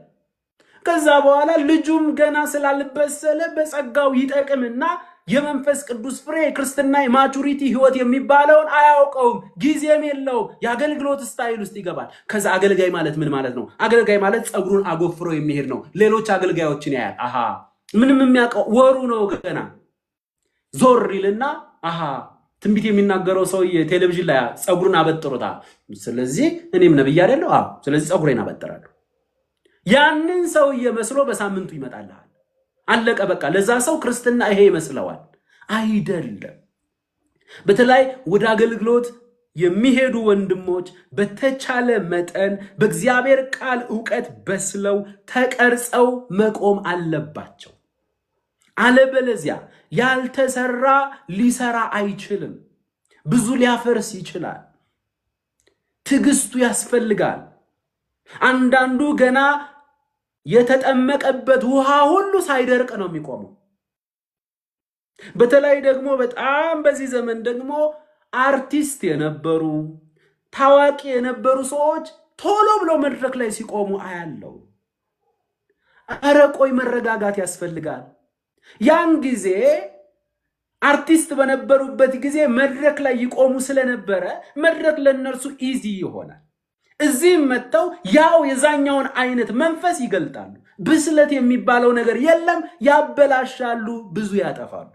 ከዛ በኋላ ልጁም ገና ስላልበሰለ በጸጋው ይጠቅምና የመንፈስ ቅዱስ ፍሬ ክርስትና የማቹሪቲ ሕይወት የሚባለውን አያውቀውም፣ ጊዜም የለውም። የአገልግሎት ስታይል ውስጥ ይገባል። ከዛ አገልጋይ ማለት ምን ማለት ነው? አገልጋይ ማለት ጸጉሩን አጎፍሮ የሚሄድ ነው። ሌሎች አገልጋዮችን ያያል። አሃ ምንም የሚያውቀው ወሩ ነው ገና። ዞር ይልና አሃ ትንቢት የሚናገረው ሰውዬ ቴሌቪዥን ላይ ጸጉሩን አበጥሮታል። ስለዚህ እኔም ነብይ አይደለሁ? አዎ፣ ስለዚህ ጸጉሬን አበጥራለሁ። ያንን ሰውዬ መስሎ በሳምንቱ ይመጣልሃል። አለቀ በቃ። ለዛ ሰው ክርስትና ይሄ ይመስለዋል። አይደለም። በተለይ ወደ አገልግሎት የሚሄዱ ወንድሞች በተቻለ መጠን በእግዚአብሔር ቃል ዕውቀት በስለው ተቀርጸው መቆም አለባቸው። አለበለዚያ ያልተሰራ ሊሰራ አይችልም። ብዙ ሊያፈርስ ይችላል። ትዕግስቱ ያስፈልጋል። አንዳንዱ ገና የተጠመቀበት ውሃ ሁሉ ሳይደርቅ ነው የሚቆመው። በተለይ ደግሞ በጣም በዚህ ዘመን ደግሞ አርቲስት የነበሩ ታዋቂ የነበሩ ሰዎች ቶሎ ብሎ መድረክ ላይ ሲቆሙ አያለው። ኧረ ቆይ መረጋጋት ያስፈልጋል። ያን ጊዜ አርቲስት በነበሩበት ጊዜ መድረክ ላይ ይቆሙ ስለነበረ መድረክ ለነርሱ ኢዚ ይሆናል። እዚህም መጥተው ያው የዛኛውን አይነት መንፈስ ይገልጣሉ። ብስለት የሚባለው ነገር የለም፣ ያበላሻሉ፣ ብዙ ያጠፋሉ።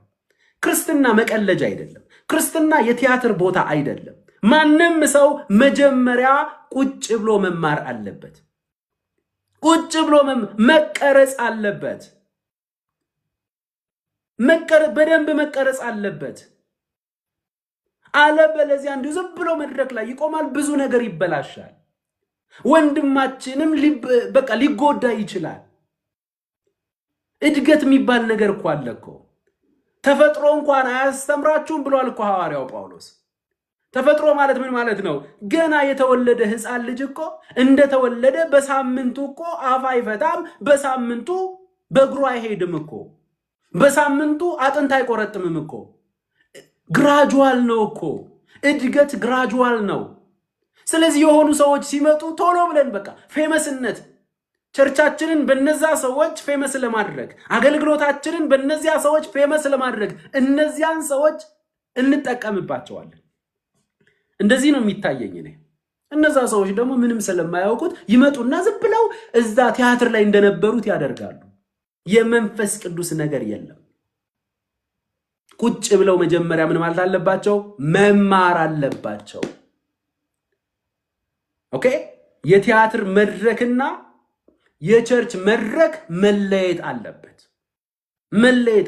ክርስትና መቀለጃ አይደለም። ክርስትና የቲያትር ቦታ አይደለም። ማንም ሰው መጀመሪያ ቁጭ ብሎ መማር አለበት። ቁጭ ብሎ መቀረጽ አለበት። በደንብ መቀረጽ አለበት። አለበለዚያ እንዲሁ ዝም ብሎ መድረክ ላይ ይቆማል፣ ብዙ ነገር ይበላሻል። ወንድማችንም በቃ ሊጎዳ ይችላል። እድገት የሚባል ነገር እኮ አለ እኮ። ተፈጥሮ እንኳን አያስተምራችሁም ብሏል እኮ ሐዋርያው ጳውሎስ። ተፈጥሮ ማለት ምን ማለት ነው? ገና የተወለደ ሕፃን ልጅ እኮ እንደተወለደ በሳምንቱ እኮ አፍ አይፈታም፣ በሳምንቱ በእግሩ አይሄድም እኮ፣ በሳምንቱ አጥንት አይቆረጥምም እኮ። ግራጁዋል ነው እኮ እድገት፣ ግራጁዋል ነው። ስለዚህ የሆኑ ሰዎች ሲመጡ ቶሎ ብለን በቃ ፌመስነት ቸርቻችንን በነዛ ሰዎች ፌመስ ለማድረግ አገልግሎታችንን በነዚያ ሰዎች ፌመስ ለማድረግ እነዚያን ሰዎች እንጠቀምባቸዋለን። እንደዚህ ነው የሚታየኝ እኔ። እነዛ ሰዎች ደግሞ ምንም ስለማያውቁት ይመጡና ዝም ብለው እዛ ቲያትር ላይ እንደነበሩት ያደርጋሉ። የመንፈስ ቅዱስ ነገር የለም። ቁጭ ብለው መጀመሪያ ምን ማለት አለባቸው? መማር አለባቸው። ኦኬ። የቲያትር መድረክና የቸርች መድረክ መለየት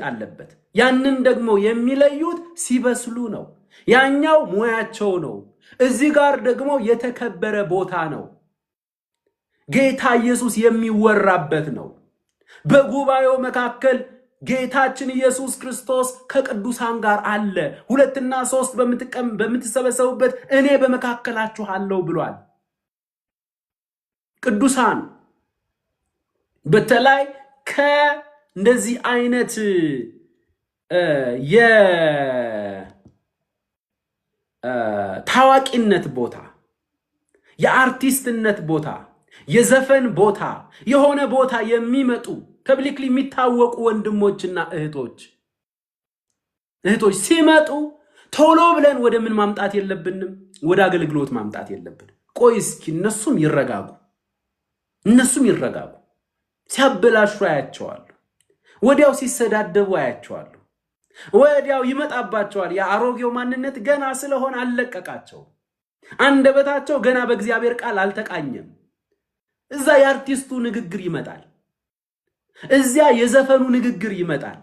አለበት። ያንን ደግሞ የሚለዩት ሲበስሉ ነው። ያኛው ሙያቸው ነው። እዚህ ጋር ደግሞ የተከበረ ቦታ ነው። ጌታ ኢየሱስ የሚወራበት ነው። በጉባኤው መካከል ጌታችን ኢየሱስ ክርስቶስ ከቅዱሳን ጋር አለ። 2 እና 3 በምትሰበሰቡበት እኔ በመካከላችሁ አለው ብሏል። ቅዱሳን በተለይ ከእንደዚህ አይነት የታዋቂነት ቦታ፣ የአርቲስትነት ቦታ፣ የዘፈን ቦታ የሆነ ቦታ የሚመጡ ፐብሊክሊ የሚታወቁ ወንድሞችና እህቶች ሲመጡ ቶሎ ብለን ወደ ምን ማምጣት የለብንም? ወደ አገልግሎት ማምጣት የለብንም። ቆይ እስኪ እነሱም ይረጋጉ። ሲያበላሹ አያቸዋለሁ። ወዲያው ሲሰዳደቡ አያቸዋለሁ። ወዲያው ይመጣባቸዋል። የአሮጌው ማንነት ገና ስለሆነ አልለቀቃቸው። አንደበታቸው ገና በእግዚአብሔር ቃል አልተቃኘም። እዛ የአርቲስቱ ንግግር ይመጣል። እዚያ የዘፈኑ ንግግር ይመጣል።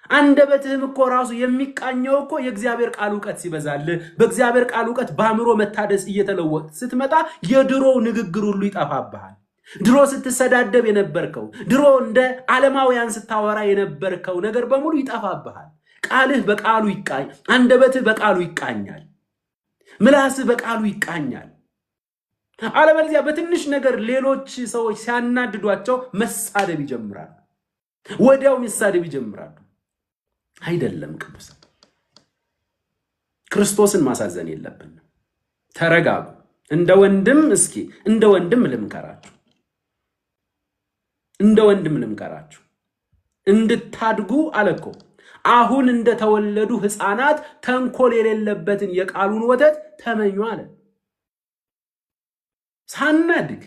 አንደበትህም እኮ ራሱ የሚቃኘው እኮ የእግዚአብሔር ቃል ዕውቀት ሲበዛልህ፣ በእግዚአብሔር ቃል ዕውቀት በአእምሮ መታደስ እየተለወጥ ስትመጣ የድሮው ንግግር ሁሉ ይጠፋብሃል። ድሮ ስትሰዳደብ የነበርከው፣ ድሮ እንደ ዓለማውያን ስታወራ የነበርከው ነገር በሙሉ ይጠፋብሃል። ቃልህ በቃሉ ይቃኝ፣ አንደበትህ በቃሉ ይቃኛል፣ ምላስህ በቃሉ ይቃኛል። አለበለዚያ በትንሽ ነገር ሌሎች ሰዎች ሲያናድዷቸው መሳደብ ይጀምራሉ። ወዲያው መሳደብ ይጀምራሉ። አይደለም ቅዱሳን፣ ክርስቶስን ማሳዘን የለብንም። ተረጋጉ። እንደ ወንድም ልምከራችሁ እንድታድጉ አለኮ። አሁን እንደተወለዱ ሕፃናት ተንኮል የሌለበትን የቃሉን ወተት ተመኙ አለ። ሳናድግ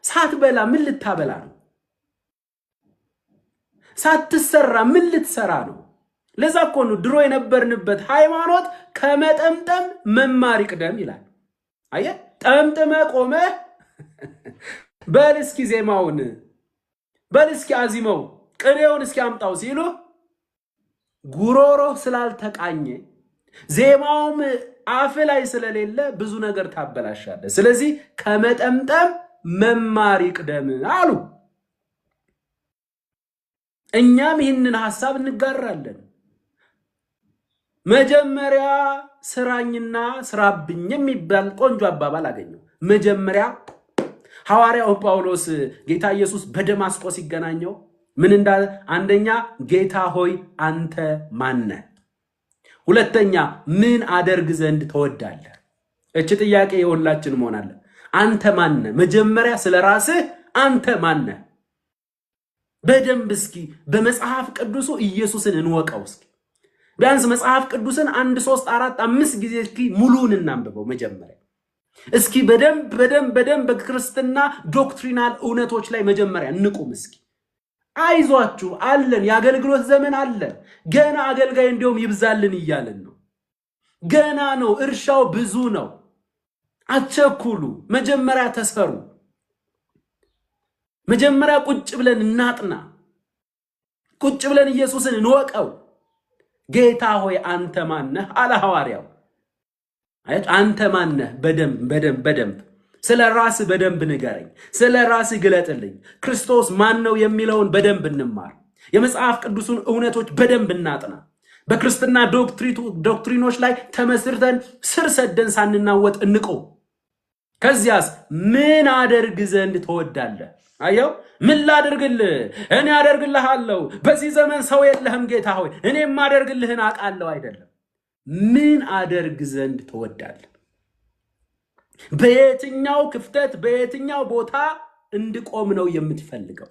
ሳትበላ ምን ልታበላ ነው? ሳትሰራ ምን ልትሰራ ነው? ለዛ እኮ ነው ድሮ የነበርንበት ሃይማኖት ከመጠምጠም መማር ይቅደም ይላል። አየህ፣ ጠምጥመ ቆመ በል እስኪ ዜማውን በል እስኪ አዚመው ቅኔውን እስኪ አምጣው ሲሉ ጉሮሮ ስላልተቃኘ ዜማውም አፍ ላይ ስለሌለ ብዙ ነገር ታበላሻለህ። ስለዚህ ከመጠምጠም መማር ይቅደም አሉ። እኛም ይህንን ሐሳብ እንጋራለን። መጀመሪያ ስራኝና ስራብኝ የሚባል ቆንጆ አባባል አገኘው። መጀመሪያ ሐዋርያው ጳውሎስ ጌታ ኢየሱስ በደማስቆ ሲገናኘው ምን እንዳለ? አንደኛ ጌታ ሆይ አንተ ማን ነህ? ሁለተኛ ምን አደርግ ዘንድ ተወዳለህ? እቺ ጥያቄ የሁላችን መሆን አለ። አንተ ማን ነህ? መጀመሪያ ስለ ራስህ አንተ ማን ነህ? በደንብ እስኪ በመጽሐፍ ቅዱሱ ኢየሱስን እንወቀው። እስኪ ቢያንስ መጽሐፍ ቅዱስን 1 3 4 5 ጊዜ እስኪ ሙሉን እናንብበው። መጀመሪያ እስኪ በደንብ በክርስትና ዶክትሪናል እውነቶች ላይ መጀመሪያ እንቁም። እስኪ አይዟችሁ አለን፣ የአገልግሎት ዘመን አለ። ገና አገልጋይ እንዲሁም ይብዛልን እያለን ነው። ገና ነው፣ እርሻው ብዙ ነው። አትቸኩሉ። መጀመሪያ ተሰሩ። መጀመሪያ ቁጭ ብለን እናጥና። ቁጭ ብለን ኢየሱስን እንወቀው። ጌታ ሆይ አንተ ማን ነህ አለ ሐዋርያው። አንተ ማን ነህ? በደንብ ስለ ራስህ በደንብ ንገረኝ፣ ስለ ራስህ ግለጥልኝ። ክርስቶስ ማን ነው የሚለውን በደንብ እንማር። የመጽሐፍ ቅዱሱን እውነቶች በደንብ እናጥና። በክርስትና ዶክትሪኖች ላይ ተመስርተን ስር ሰደን ሳንናወጥ እንቆም። ከዚያስ ምን አደርግ ዘንድ ትወዳለህ? አየው፣ ምን ላደርግልህ? እኔ አደርግልሃለሁ። በዚህ ዘመን ሰው የለህም ጌታ ሆይ፣ እኔ የማደርግልህን አውቃለሁ አይደለም። ምን አደርግ ዘንድ ትወዳለህ? በየትኛው ክፍተት በየትኛው ቦታ እንድቆም ነው የምትፈልገው?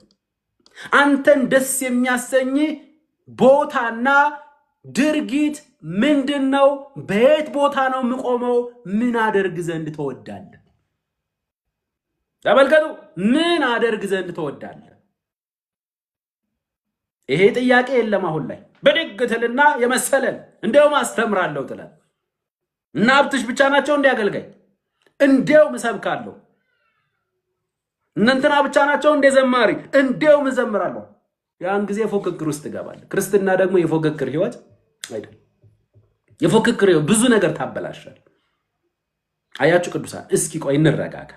አንተን ደስ የሚያሰኝ ቦታና ድርጊት ምንድነው? በየት ቦታ ነው የምቆመው? ምን አደርግ ዘንድ ትወዳለህ? ተመልከቱ። ምን አደርግ ዘንድ ትወዳለህ? ይሄ ጥያቄ የለም አሁን ላይ። በድግ ትልና የመሰለን እንደውም አስተምራለሁ ትላል እና ሀብትሽ ብቻ ናቸው እንዲያገልጋይ እንደውም እሰብካለሁ፣ እነንትና ብቻ ናቸው እንደ ዘማሪ እንደውም እዘምራለሁ። ያን ጊዜ ፉክክር ውስጥ ትገባለህ። ክርስትና ደግሞ የፉክክር ህይወት አይደለም። የፉክክር ህይወት ብዙ ነገር ታበላሻል። አያችሁ ቅዱሳን፣ እስኪ ቆይ እንረጋጋ።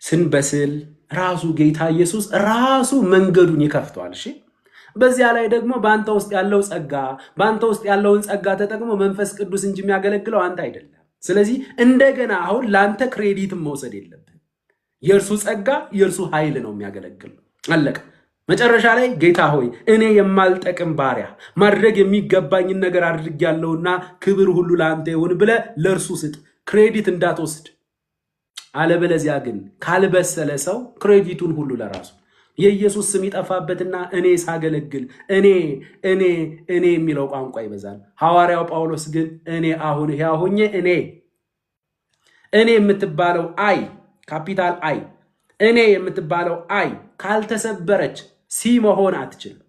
ስንበስል ራሱ ጌታ ኢየሱስ ራሱ መንገዱን ይከፍተዋል። እሺ፣ በዚያ ላይ ደግሞ በአንተ ውስጥ ያለው ጸጋ፣ በአንተ ውስጥ ያለውን ጸጋ ተጠቅሞ መንፈስ ቅዱስ እንጂ የሚያገለግለው አንተ አይደለም። ስለዚህ እንደገና አሁን ለአንተ ክሬዲትም መውሰድ የለብህ። የእርሱ ጸጋ የእርሱ ኃይል ነው የሚያገለግል። አለቀ። መጨረሻ ላይ ጌታ ሆይ እኔ የማልጠቅም ባሪያ ማድረግ የሚገባኝን ነገር አድርጌያለሁና ክብር ሁሉ ለአንተ ይሁን ብለህ ለእርሱ ስጥ፣ ክሬዲት እንዳትወስድ። አለበለዚያ ግን ካልበሰለ ሰው ክሬዲቱን ሁሉ ለራሱ የኢየሱስ ስም ይጠፋበትና እኔ ሳገለግል እኔ የሚለው ቋንቋ ይበዛል። ሐዋርያው ጳውሎስ ግን እኔ አሁን ያሁኜ እኔ የምትባለው አይ ካፒታል አይ እኔ የምትባለው አይ ካልተሰበረች ሲ መሆን አትችልም።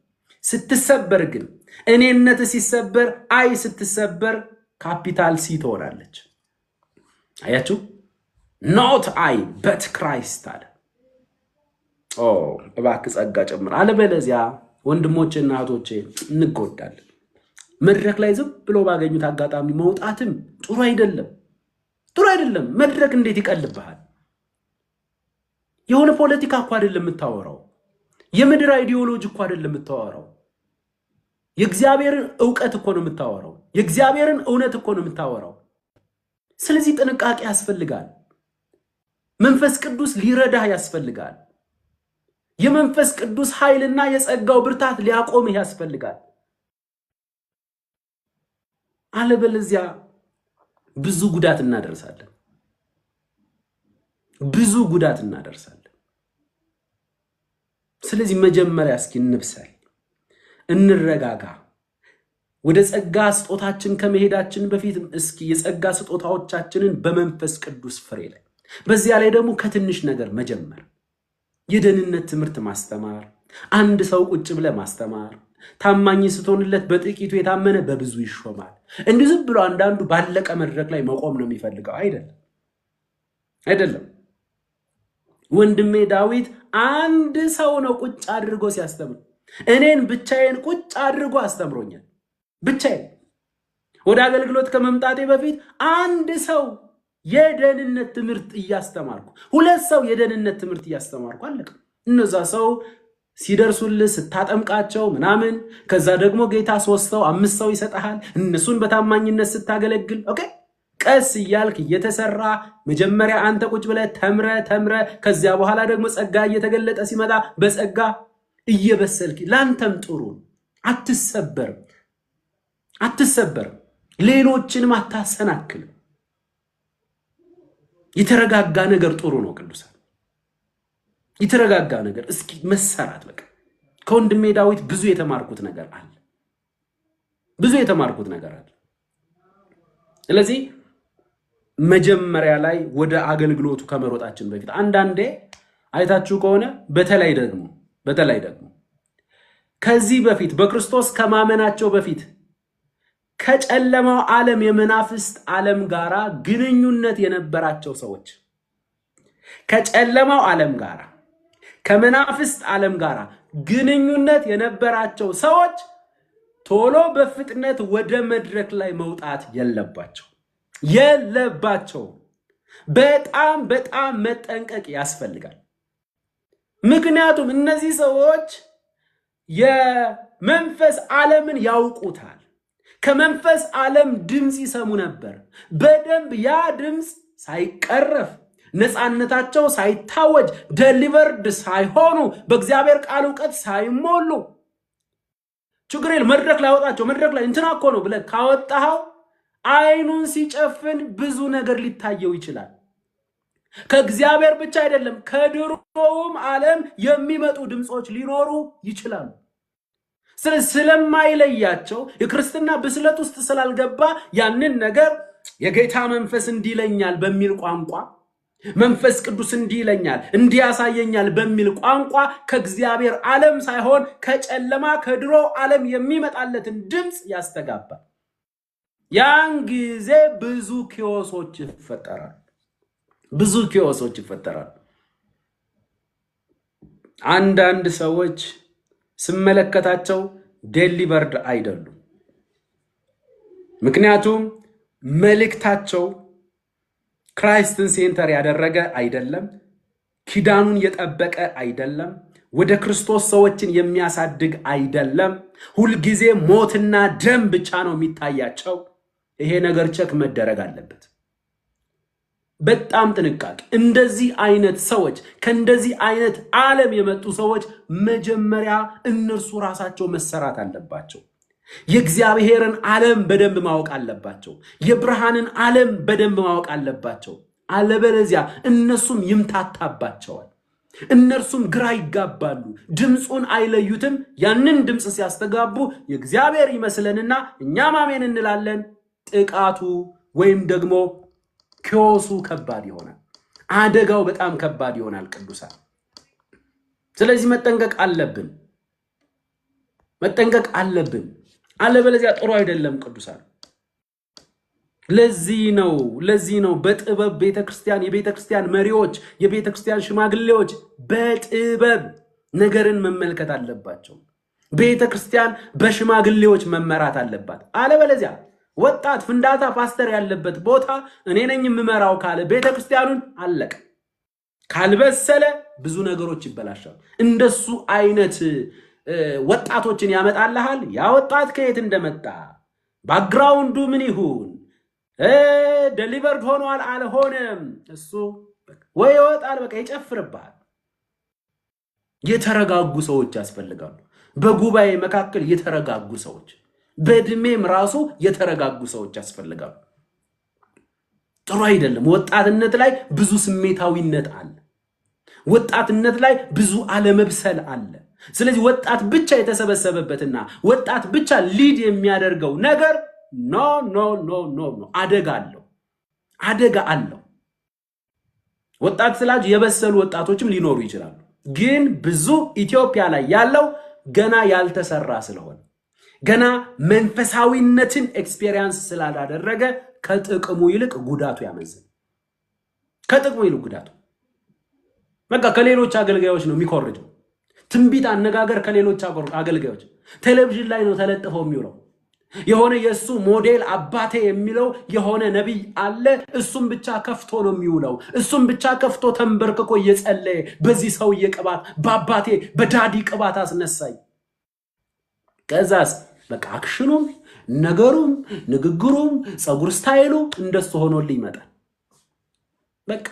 ስትሰበር ግን እኔነት ሲሰበር አይ ስትሰበር ካፒታል ሲ ትሆናለች። አያችሁ? ኖት አይ በት ክራይስት አለ። እባክህ ጸጋ ጨምር፣ አለበለዚያ ወንድሞቼና እህቶቼ እንጎዳለን። መድረክ ላይ ዝም ብሎ ባገኙት አጋጣሚ መውጣትም ጥሩ አይደለም። መድረክ እንዴት ይቀልብሃል? የሆነ ፖለቲካ እኮ አይደለም የምታወራው። የምድር አይዲዮሎጂ እኮ አይደለም የምታወራው። የእግዚአብሔርን ዕውቀት እኮ ነው የምታወራው። የእግዚአብሔርን እውነት እኮ ነው የምታወራው። ስለዚህ ጥንቃቄ ያስፈልጋል። መንፈስ ቅዱስ ሊረዳህ ያስፈልጋል። የመንፈስ ቅዱስ ኃይልና የጸጋው ብርታት ሊያቆምህ ያስፈልጋል። አለበለዚያ ብዙ ጉዳት እናደርሳለን። ስለዚህ መጀመሪያ እስኪ እንብሰል፣ እንረጋጋ። ወደ ጸጋ ስጦታችን ከመሄዳችን በፊት እስኪ የጸጋ ስጦታዎቻችንን በመንፈስ ቅዱስ ፍሬ ላይ በዚያ ላይ ደግሞ ከትንሽ ነገር መጀመር፣ የደህንነት ትምህርት ማስተማር፣ አንድ ሰው ቁጭ ብለ ማስተማር። ታማኝ ስትሆንለት በጥቂቱ የታመነ በብዙ ይሾማል። እንዲህ ዝም ብሎ አንዳንዱ ባለቀ መድረክ ላይ መቆም ነው የሚፈልገው። አይደለም። ወንድሜ ዳዊት አንድ ሰው ነው ቁጭ አድርጎ ሲያስተምር፣ እኔን ብቻዬን ቁጭ አድርጎ አስተምሮኛል። ብቻዬን ወደ አገልግሎት ከመምጣቴ በፊት አንድ ሰው የደህንነት ትምህርት እያስተማርኩ፣ ሁለት ሰው የደህንነት ትምህርት እያስተማርኩ አለቀ። እነዛ ሰው ሲደርሱልህ ስታጠምቃቸው ምናምን፣ ከዛ ደግሞ ጌታ 3 ሰው 5 ሰው ይሰጣል። እነሱን በታማኝነት ስታገለግል ኦኬ፣ ቀስ እያልክ እየተሰራ መጀመሪያ አንተ ቁጭ ብለህ ተምረ ከዚያ በኋላ ደግሞ ጸጋ እየተገለጠ ሲመጣ በጸጋ እየበሰልክ ላንተም ጥሩ። አትሰበርም፣ ሌሎችንም አታሰናክልም። የተረጋጋ ነገር ጥሩ ነው ቅዱሳን። የተረጋጋ ነገር እስኪ መሰራት። በቃ ከወንድሜ ዳዊት ብዙ የተማርኩት ነገር አለ። ስለዚህ መጀመሪያ ላይ ወደ አገልግሎቱ ከመሮጣችን በፊት አንዳንዴ አይታችሁ ከሆነ በተለይ ደግሞ ከዚህ በፊት በክርስቶስ ከማመናቸው በፊት ከጨለማው ዓለም የመናፍስት ዓለም ጋራ ግንኙነት የነበራቸው ሰዎች ከመናፍስት ዓለም ጋራ ግንኙነት የነበራቸው ሰዎች ቶሎ በፍጥነት ወደ መድረክ ላይ መውጣት የለባቸው። በጣም መጠንቀቅ ያስፈልጋል። ምክንያቱም እነዚህ ሰዎች የመንፈስ ዓለምን ያውቁታል። ከመንፈስ ዓለም ድምፅ ይሰሙ ነበር። በደንብ ያ ድምፅ ሳይቀረፍ ነፃነታቸው ሳይታወጅ ደሊቨርድ ሳይሆኑ በእግዚአብሔር ቃል ዕውቀት ሳይሞሉ ችግር የለም። መድረክ ላይ አወጣቸው። መድረክ ላይ እንትና እኮ ነው ብለህ ካወጣኸው አይኑን ሲጨፍን ብዙ ነገር ሊታየው ይችላል። ከእግዚአብሔር ብቻ አይደለም ከድሮውም ዓለም የሚመጡ ድምጾች ሊኖሩ ይችላሉ። ስለማይለያቸው የክርስትና ብስለት ውስጥ ስላልገባ ያንን ነገር የጌታ መንፈስ እንዲለኛል በሚል ቋንቋ መንፈስ ቅዱስ እንዲለኛል እንዲያሳየኛል በሚል ቋንቋ ከእግዚአብሔር ዓለም ሳይሆን ከጨለማ ከድሮ ዓለም የሚመጣለትን ድምጽ ያስተጋባል። ያን ጊዜ ብዙ ኪዮሶች ይፈጠራል። አንዳንድ ሰዎች ስመለከታቸው ዴሊቨርድ አይደሉም። ምክንያቱም መልእክታቸው ክራይስትን ሴንተር ያደረገ አይደለም፣ ኪዳኑን የጠበቀ አይደለም፣ ወደ ክርስቶስ ሰዎችን የሚያሳድግ አይደለም። ሁልጊዜ ሞትና ደም ብቻ ነው የሚታያቸው። ይሄ ነገር ቸክ መደረግ አለበት። በጣም ጥንቃቄ። እንደዚህ አይነት ሰዎች ከእንደዚህ አይነት ዓለም የመጡ ሰዎች መጀመሪያ እነርሱ ራሳቸው መሰራት አለባቸው። የእግዚአብሔርን ዓለም በደንብ ማወቅ አለባቸው። የብርሃንን ዓለም በደንብ ማወቅ አለባቸው። አለበለዚያ እነሱም ይምታታባቸዋል። እነርሱም ግራ ይጋባሉ። ድምፁን አይለዩትም። ያንን ድምፅ ሲያስተጋቡ የእግዚአብሔር ይመስለንና እኛም አሜን እንላለን። ጥቃቱ ወይም ደግሞ ኪዮሱ ከባድ ይሆናል። አደጋው በጣም ከባድ ይሆናል ቅዱሳን። ስለዚህ መጠንቀቅ አለብን። አለበለዚያ ጥሩ አይደለም ቅዱሳን። ለዚህ ነው በጥበብ ቤተክርስቲያን የቤተክርስቲያን መሪዎች የቤተክርስቲያን ሽማግሌዎች በጥበብ ነገርን መመልከት አለባቸው። ቤተክርስቲያን በሽማግሌዎች መመራት አለባት። አለበለዚያ ወጣት ፍንዳታ ፓስተር ያለበት ቦታ እኔ ነኝ የምመራው ካለ ቤተክርስቲያኑን አለቀ። ካልበሰለ ብዙ ነገሮች ይበላሻሉ። እንደሱ አይነት ወጣቶችን ያመጣልሃል። ያ ወጣት ከየት እንደመጣ ባክግራውንዱ ምን ይሁን ዴሊቨርድ ሆኗል አልሆነም እሱ ወይ ይወጣል፣ በቃ ይጨፍርብሃል። የተረጋጉ ሰዎች ያስፈልጋሉ። በጉባኤ መካከል የተረጋጉ ሰዎች፣ በእድሜም ራሱ የተረጋጉ ሰዎች ያስፈልጋሉ። ጥሩ አይደለም። ወጣትነት ላይ ብዙ ስሜታዊነት አለ። ወጣትነት ላይ ብዙ አለመብሰል አለ። ስለዚህ ወጣት ብቻ የተሰበሰበበትና ወጣት ብቻ ሊድ የሚያደርገው ነገር ኖ አደጋ አለው። ወጣት ስላችሁ የበሰሉ ወጣቶችም ሊኖሩ ይችላሉ። ግን ብዙ ኢትዮጵያ ላይ ያለው ገና ያልተሰራ ስለሆነ ገና መንፈሳዊነትን ኤክስፔሪየንስ ስላላደረገ ከጥቅሙ ይልቅ ጉዳቱ ያመዝን። በቃ ከሌሎች አገልጋዮች ነው የሚኮርጀው። ትንቢት አነጋገር ከሌሎች አገልጋዮች ቴሌቪዥን ላይ ነው ተለጥፈው የሚውለው። የሆነ የሱ ሞዴል አባቴ የሚለው የሆነ ነቢይ አለ። እሱም ብቻ ከፍቶ ነው የሚውለው። እሱም ብቻ ከፍቶ ተንበርክኮ እየጸለየ በዚህ ሰውዬ ቅባት በአባቴ በዳዲ ቅባት አስነሳኝ። ከዛስ በቃ አክሽኑም ነገሩም ንግግሩም ጸጉር ስታይሉ እንደሱ ሆኖልኝ ይመጣል። በቃ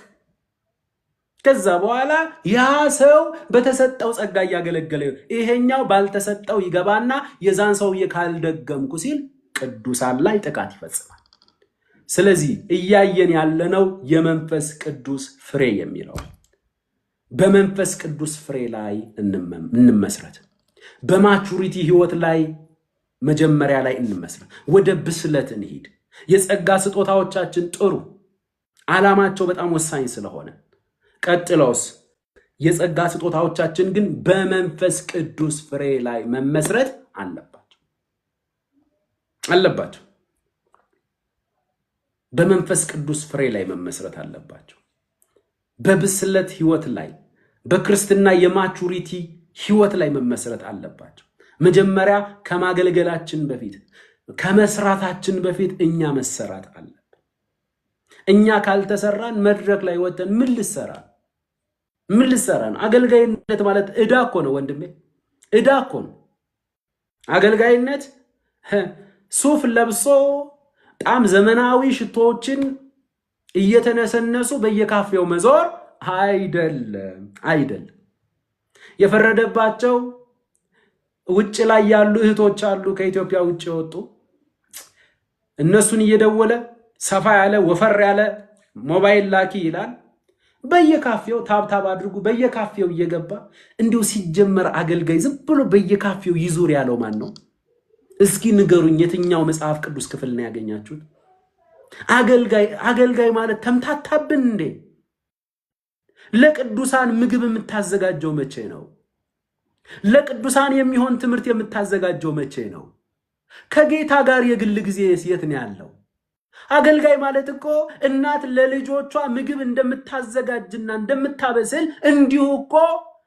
ከዛ በኋላ ያ ሰው በተሰጠው ጸጋ ያገለገለ፣ ይሄኛው ባልተሰጠው ይገባና የዛን ሰውዬ ካልደገምኩ ሲል ቅዱሳን ላይ ጥቃት ይፈጽማል። ስለዚህ እያየን ያለነው የመንፈስ ቅዱስ ፍሬ የሚለው በመንፈስ ቅዱስ ፍሬ ላይ እንመስረት። በማቹሪቲ ህይወት ላይ መጀመሪያ ላይ እንመስረት። ወደ ብስለት እንሂድ። የጸጋ ስጦታዎቻችን ጥሩ፣ ዓላማቸው በጣም ወሳኝ ስለሆነ ቀጥሎስ የጸጋ ስጦታዎቻችን ግን በመንፈስ ቅዱስ ፍሬ ላይ መመስረት አለባቸው። በመንፈስ ቅዱስ ፍሬ ላይ መመስረት አለባቸው። በብስለት ህይወት ላይ በክርስትና የማቹሪቲ ህይወት ላይ መመስረት አለባቸው። መጀመሪያ ከማገልገላችን በፊት ከመስራታችን በፊት እኛ መሰራት አለብን። እኛ ካልተሰራን መድረክ ላይ ወጥተን ምን ልሰራ ነው? አገልጋይነት ማለት ዕዳ እኮ ነው ወንድሜ፣ ዕዳ እኮ ነው። አገልጋይነት ሱፍ ለብሶ በጣም ዘመናዊ ሽቶዎችን እየተነሰነሱ በየካፌው መዞር አይደለም። የፈረደባቸው ውጭ ላይ ያሉ እህቶች አሉ፣ ከኢትዮጵያ ውጭ የወጡ እነሱን እየደወለ ሰፋ ያለ ወፈር ያለ ሞባይል ላኪ ይላል። በየካፌው ታብታብ አድርጉ። በየካፌው እየገባ እንዲሁ ሲጀመር አገልጋይ ዝም ብሎ በየካፌው ይዙር ያለው ማን ነው? እስኪ ንገሩኝ። የትኛው መጽሐፍ ቅዱስ ክፍል ነው ያገኛችሁት? አገልጋይ ማለት ተምታታብን እንዴ? ለቅዱሳን ምግብ የምታዘጋጀው መቼ ነው? ለቅዱሳን የሚሆን ትምህርት የምታዘጋጀው መቼ ነው? ከጌታ ጋር የግል ጊዜ የት ነው ያለው? አገልጋይ ማለት እኮ እናት ለልጆቿ ምግብ እንደምታዘጋጅና እንደምታበስል እንዲሁ እኮ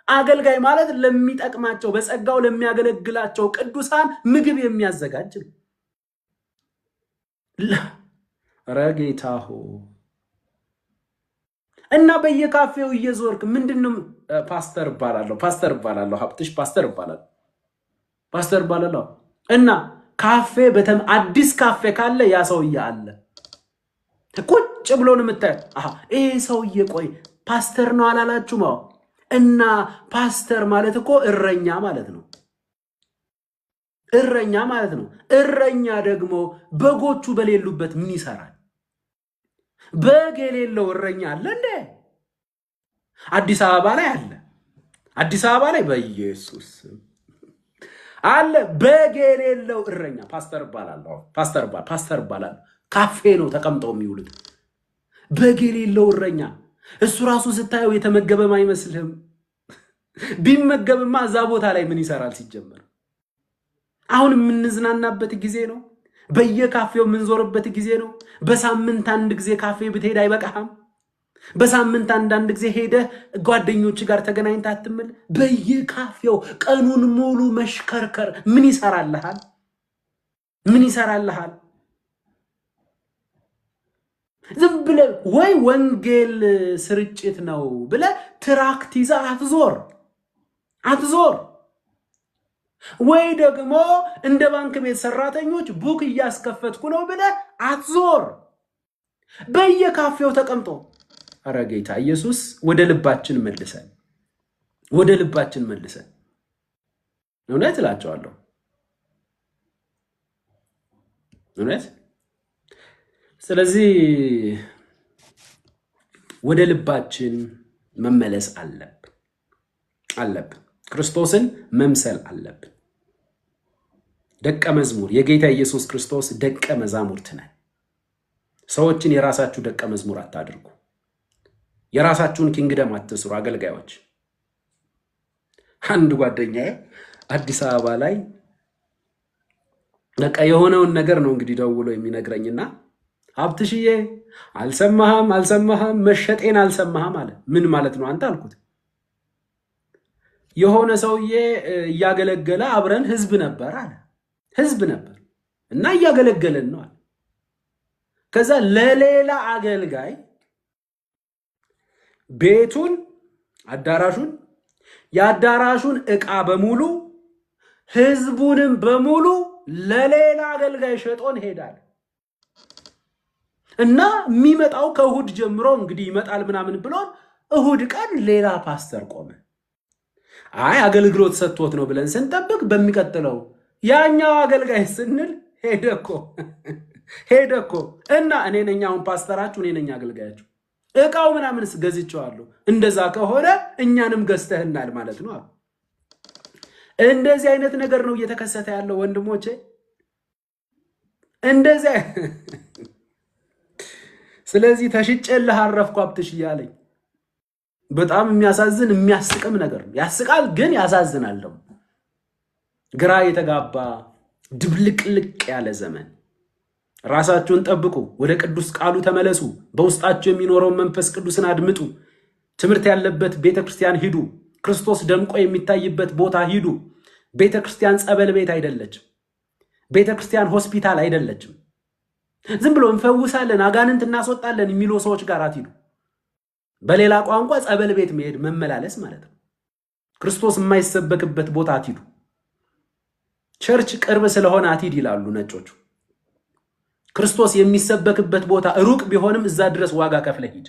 አገልጋይ ማለት ለሚጠቅማቸው በጸጋው ለሚያገለግላቸው ቅዱሳን ምግብ የሚያዘጋጅ ነው። ረጌታሁ እና በየካፌው እየዞርክ ምንድነው? ፓስተር እባላለሁ ሀብትሽ ፓስተር እባላለሁ እና ካፌ አዲስ ካፌ ካለ ያ ሰውዬ አለ። ቁጭ ብሎ ነው የምታየው። ይሄ ሰውዬ ቆይ ፓስተር ነው አላላችሁም? እና ፓስተር ማለት እኮ እረኛ ማለት ነው። እረኛ ደግሞ በጎቹ በሌሉበት ምን ይሰራል? በግ የሌለው እረኛ አለ እንዴ? አዲስ አበባ ላይ አለ። አዲስ አበባ ላይ በኢየሱስ አለ። በግ የሌለው እረኛ ፓስተር እባላለሁ። ካፌ ነው ተቀምጠው የሚውሉት። በግ የሌለው እረኛ እሱ ራሱ ስታየው የተመገበም አይመስልህም። ቢመገብማ እዛ ቦታ ላይ ምን ይሰራል ሲጀመር? አሁን የምንዝናናበት ጊዜ ነው። በየካፌው የምንዞርበት ጊዜ ነው። በሳምንት አንድ ጊዜ ካፌ ብትሄድ አይበቃህም? በሳምንት አንዳንድ ጊዜ ሄደህ ጓደኞች ጋር ተገናኝተህ አትምል? በየካፌው ቀኑን ሙሉ መሽከርከር ምን ይሰራልሃል? ዝም ብለህ ወይ ወንጌል ስርጭት ነው ብለህ ትራክት ይዘህ አትዞር። ወይ ደግሞ እንደ ባንክ ቤት ሰራተኞች ቡክ እያስከፈትኩ ነው ብለህ አትዞር። በየካፌው ተቀምጦ ኧረ ጌታ ኢየሱስ ወደ ልባችን መልሰን እውነት እላቸዋለሁ። እውነት ስለዚህ ወደ ልባችን መመለስ አለብን። ክርስቶስን መምሰል አለብን። ደቀ መዝሙር የጌታ ኢየሱስ ክርስቶስ ደቀ መዛሙርት ነን። ሰዎችን የራሳችሁ ደቀ መዝሙር አታድርጉ። የራሳችሁን ኪንግደም አትስሩ። አገልጋዮች አንድ ጓደኛዬ አዲስ አበባ ላይ በቃ የሆነውን ነገር ነው እንግዲህ ደውሎ የሚነግረኝና ሀብትሽዬ አልሰማህም መሸጤን አልሰማህም አለ። ምን ማለት ነው አንተ አልኩት። የሆነ ሰውዬ እያገለገለ አብረን ህዝብ ነበር እና እያገለገለን ነው አለ። ከዛ ለሌላ አገልጋይ ቤቱን የአዳራሹን ዕቃ በሙሉ ህዝቡንም በሙሉ ለሌላ አገልጋይ ሸጦን ሄዳል። እና የሚመጣው ከእሁድ ጀምሮ እንግዲህ ይመጣል ምናምን ብሎን እሁድ ቀን ሌላ ፓስተር ቆመ። አገልግሎት ሰጥቶት ነው ብለን ስንጠብቅ በሚቀጥለው ያኛው አገልጋይ ስንል ሄደኮ እና እኔ ነኝ አሁን ፓስተራችሁ፣ እኔ ነኝ አገልጋያችሁ፣ ዕቃው ምናምንስ ገዝቼዋለሁ። እንደዛ ከሆነ እኛንም ገዝተህናል ማለት ነው። እንደዚህ አይነት ነገር ነው እየተከሰተ ያለው ወንድሞቼ። እንደዚህ ስለዚህ ተሽጨልህ አረፍኩ ሀብትሽ እያለኝ በጣም የሚያሳዝን የሚያስቅም ነገር ነው። ያስቃል ግን ያሳዝናል። ግራ የተጋባ ድብልቅልቅ ያለ ዘመን። ራሳችሁን ጠብቁ። ወደ ቅዱስ ቃሉ ተመለሱ። በውስጣችሁ የሚኖረውን መንፈስ ቅዱስን አድምጡ። ትምህርት ያለበት ቤተክርስቲያን ሂዱ። ክርስቶስ ደምቆ የሚታይበት ቦታ ሂዱ። ቤተክርስቲያን ጸበል ቤት አይደለችም። ቤተክርስቲያን ሆስፒታል አይደለችም። ዝም ብሎ እንፈውሳለን አጋንንት እናስወጣለን የሚሉ ሰዎች ጋር አትሂዱ። በሌላ ቋንቋ ጸበል ቤት መሄድ መመላለስ ማለት ነው። ክርስቶስ የማይሰበክበት ቦታ አትሂዱ። ቸርች ቅርብ ስለሆነ አትሂድ ይላሉ ነጮቹ። ክርስቶስ የሚሰበክበት ቦታ ሩቅ ቢሆንም እዛ ድረስ ዋጋ ከፍለህ ሂድ።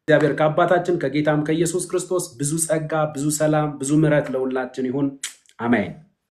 እግዚአብሔር ከአባታችን ከጌታም ከኢየሱስ ክርስቶስ ብዙ ጸጋ፣ ብዙ ሰላም፣ ብዙ ምሕረት ለሁላችን ይሁን። አሜን።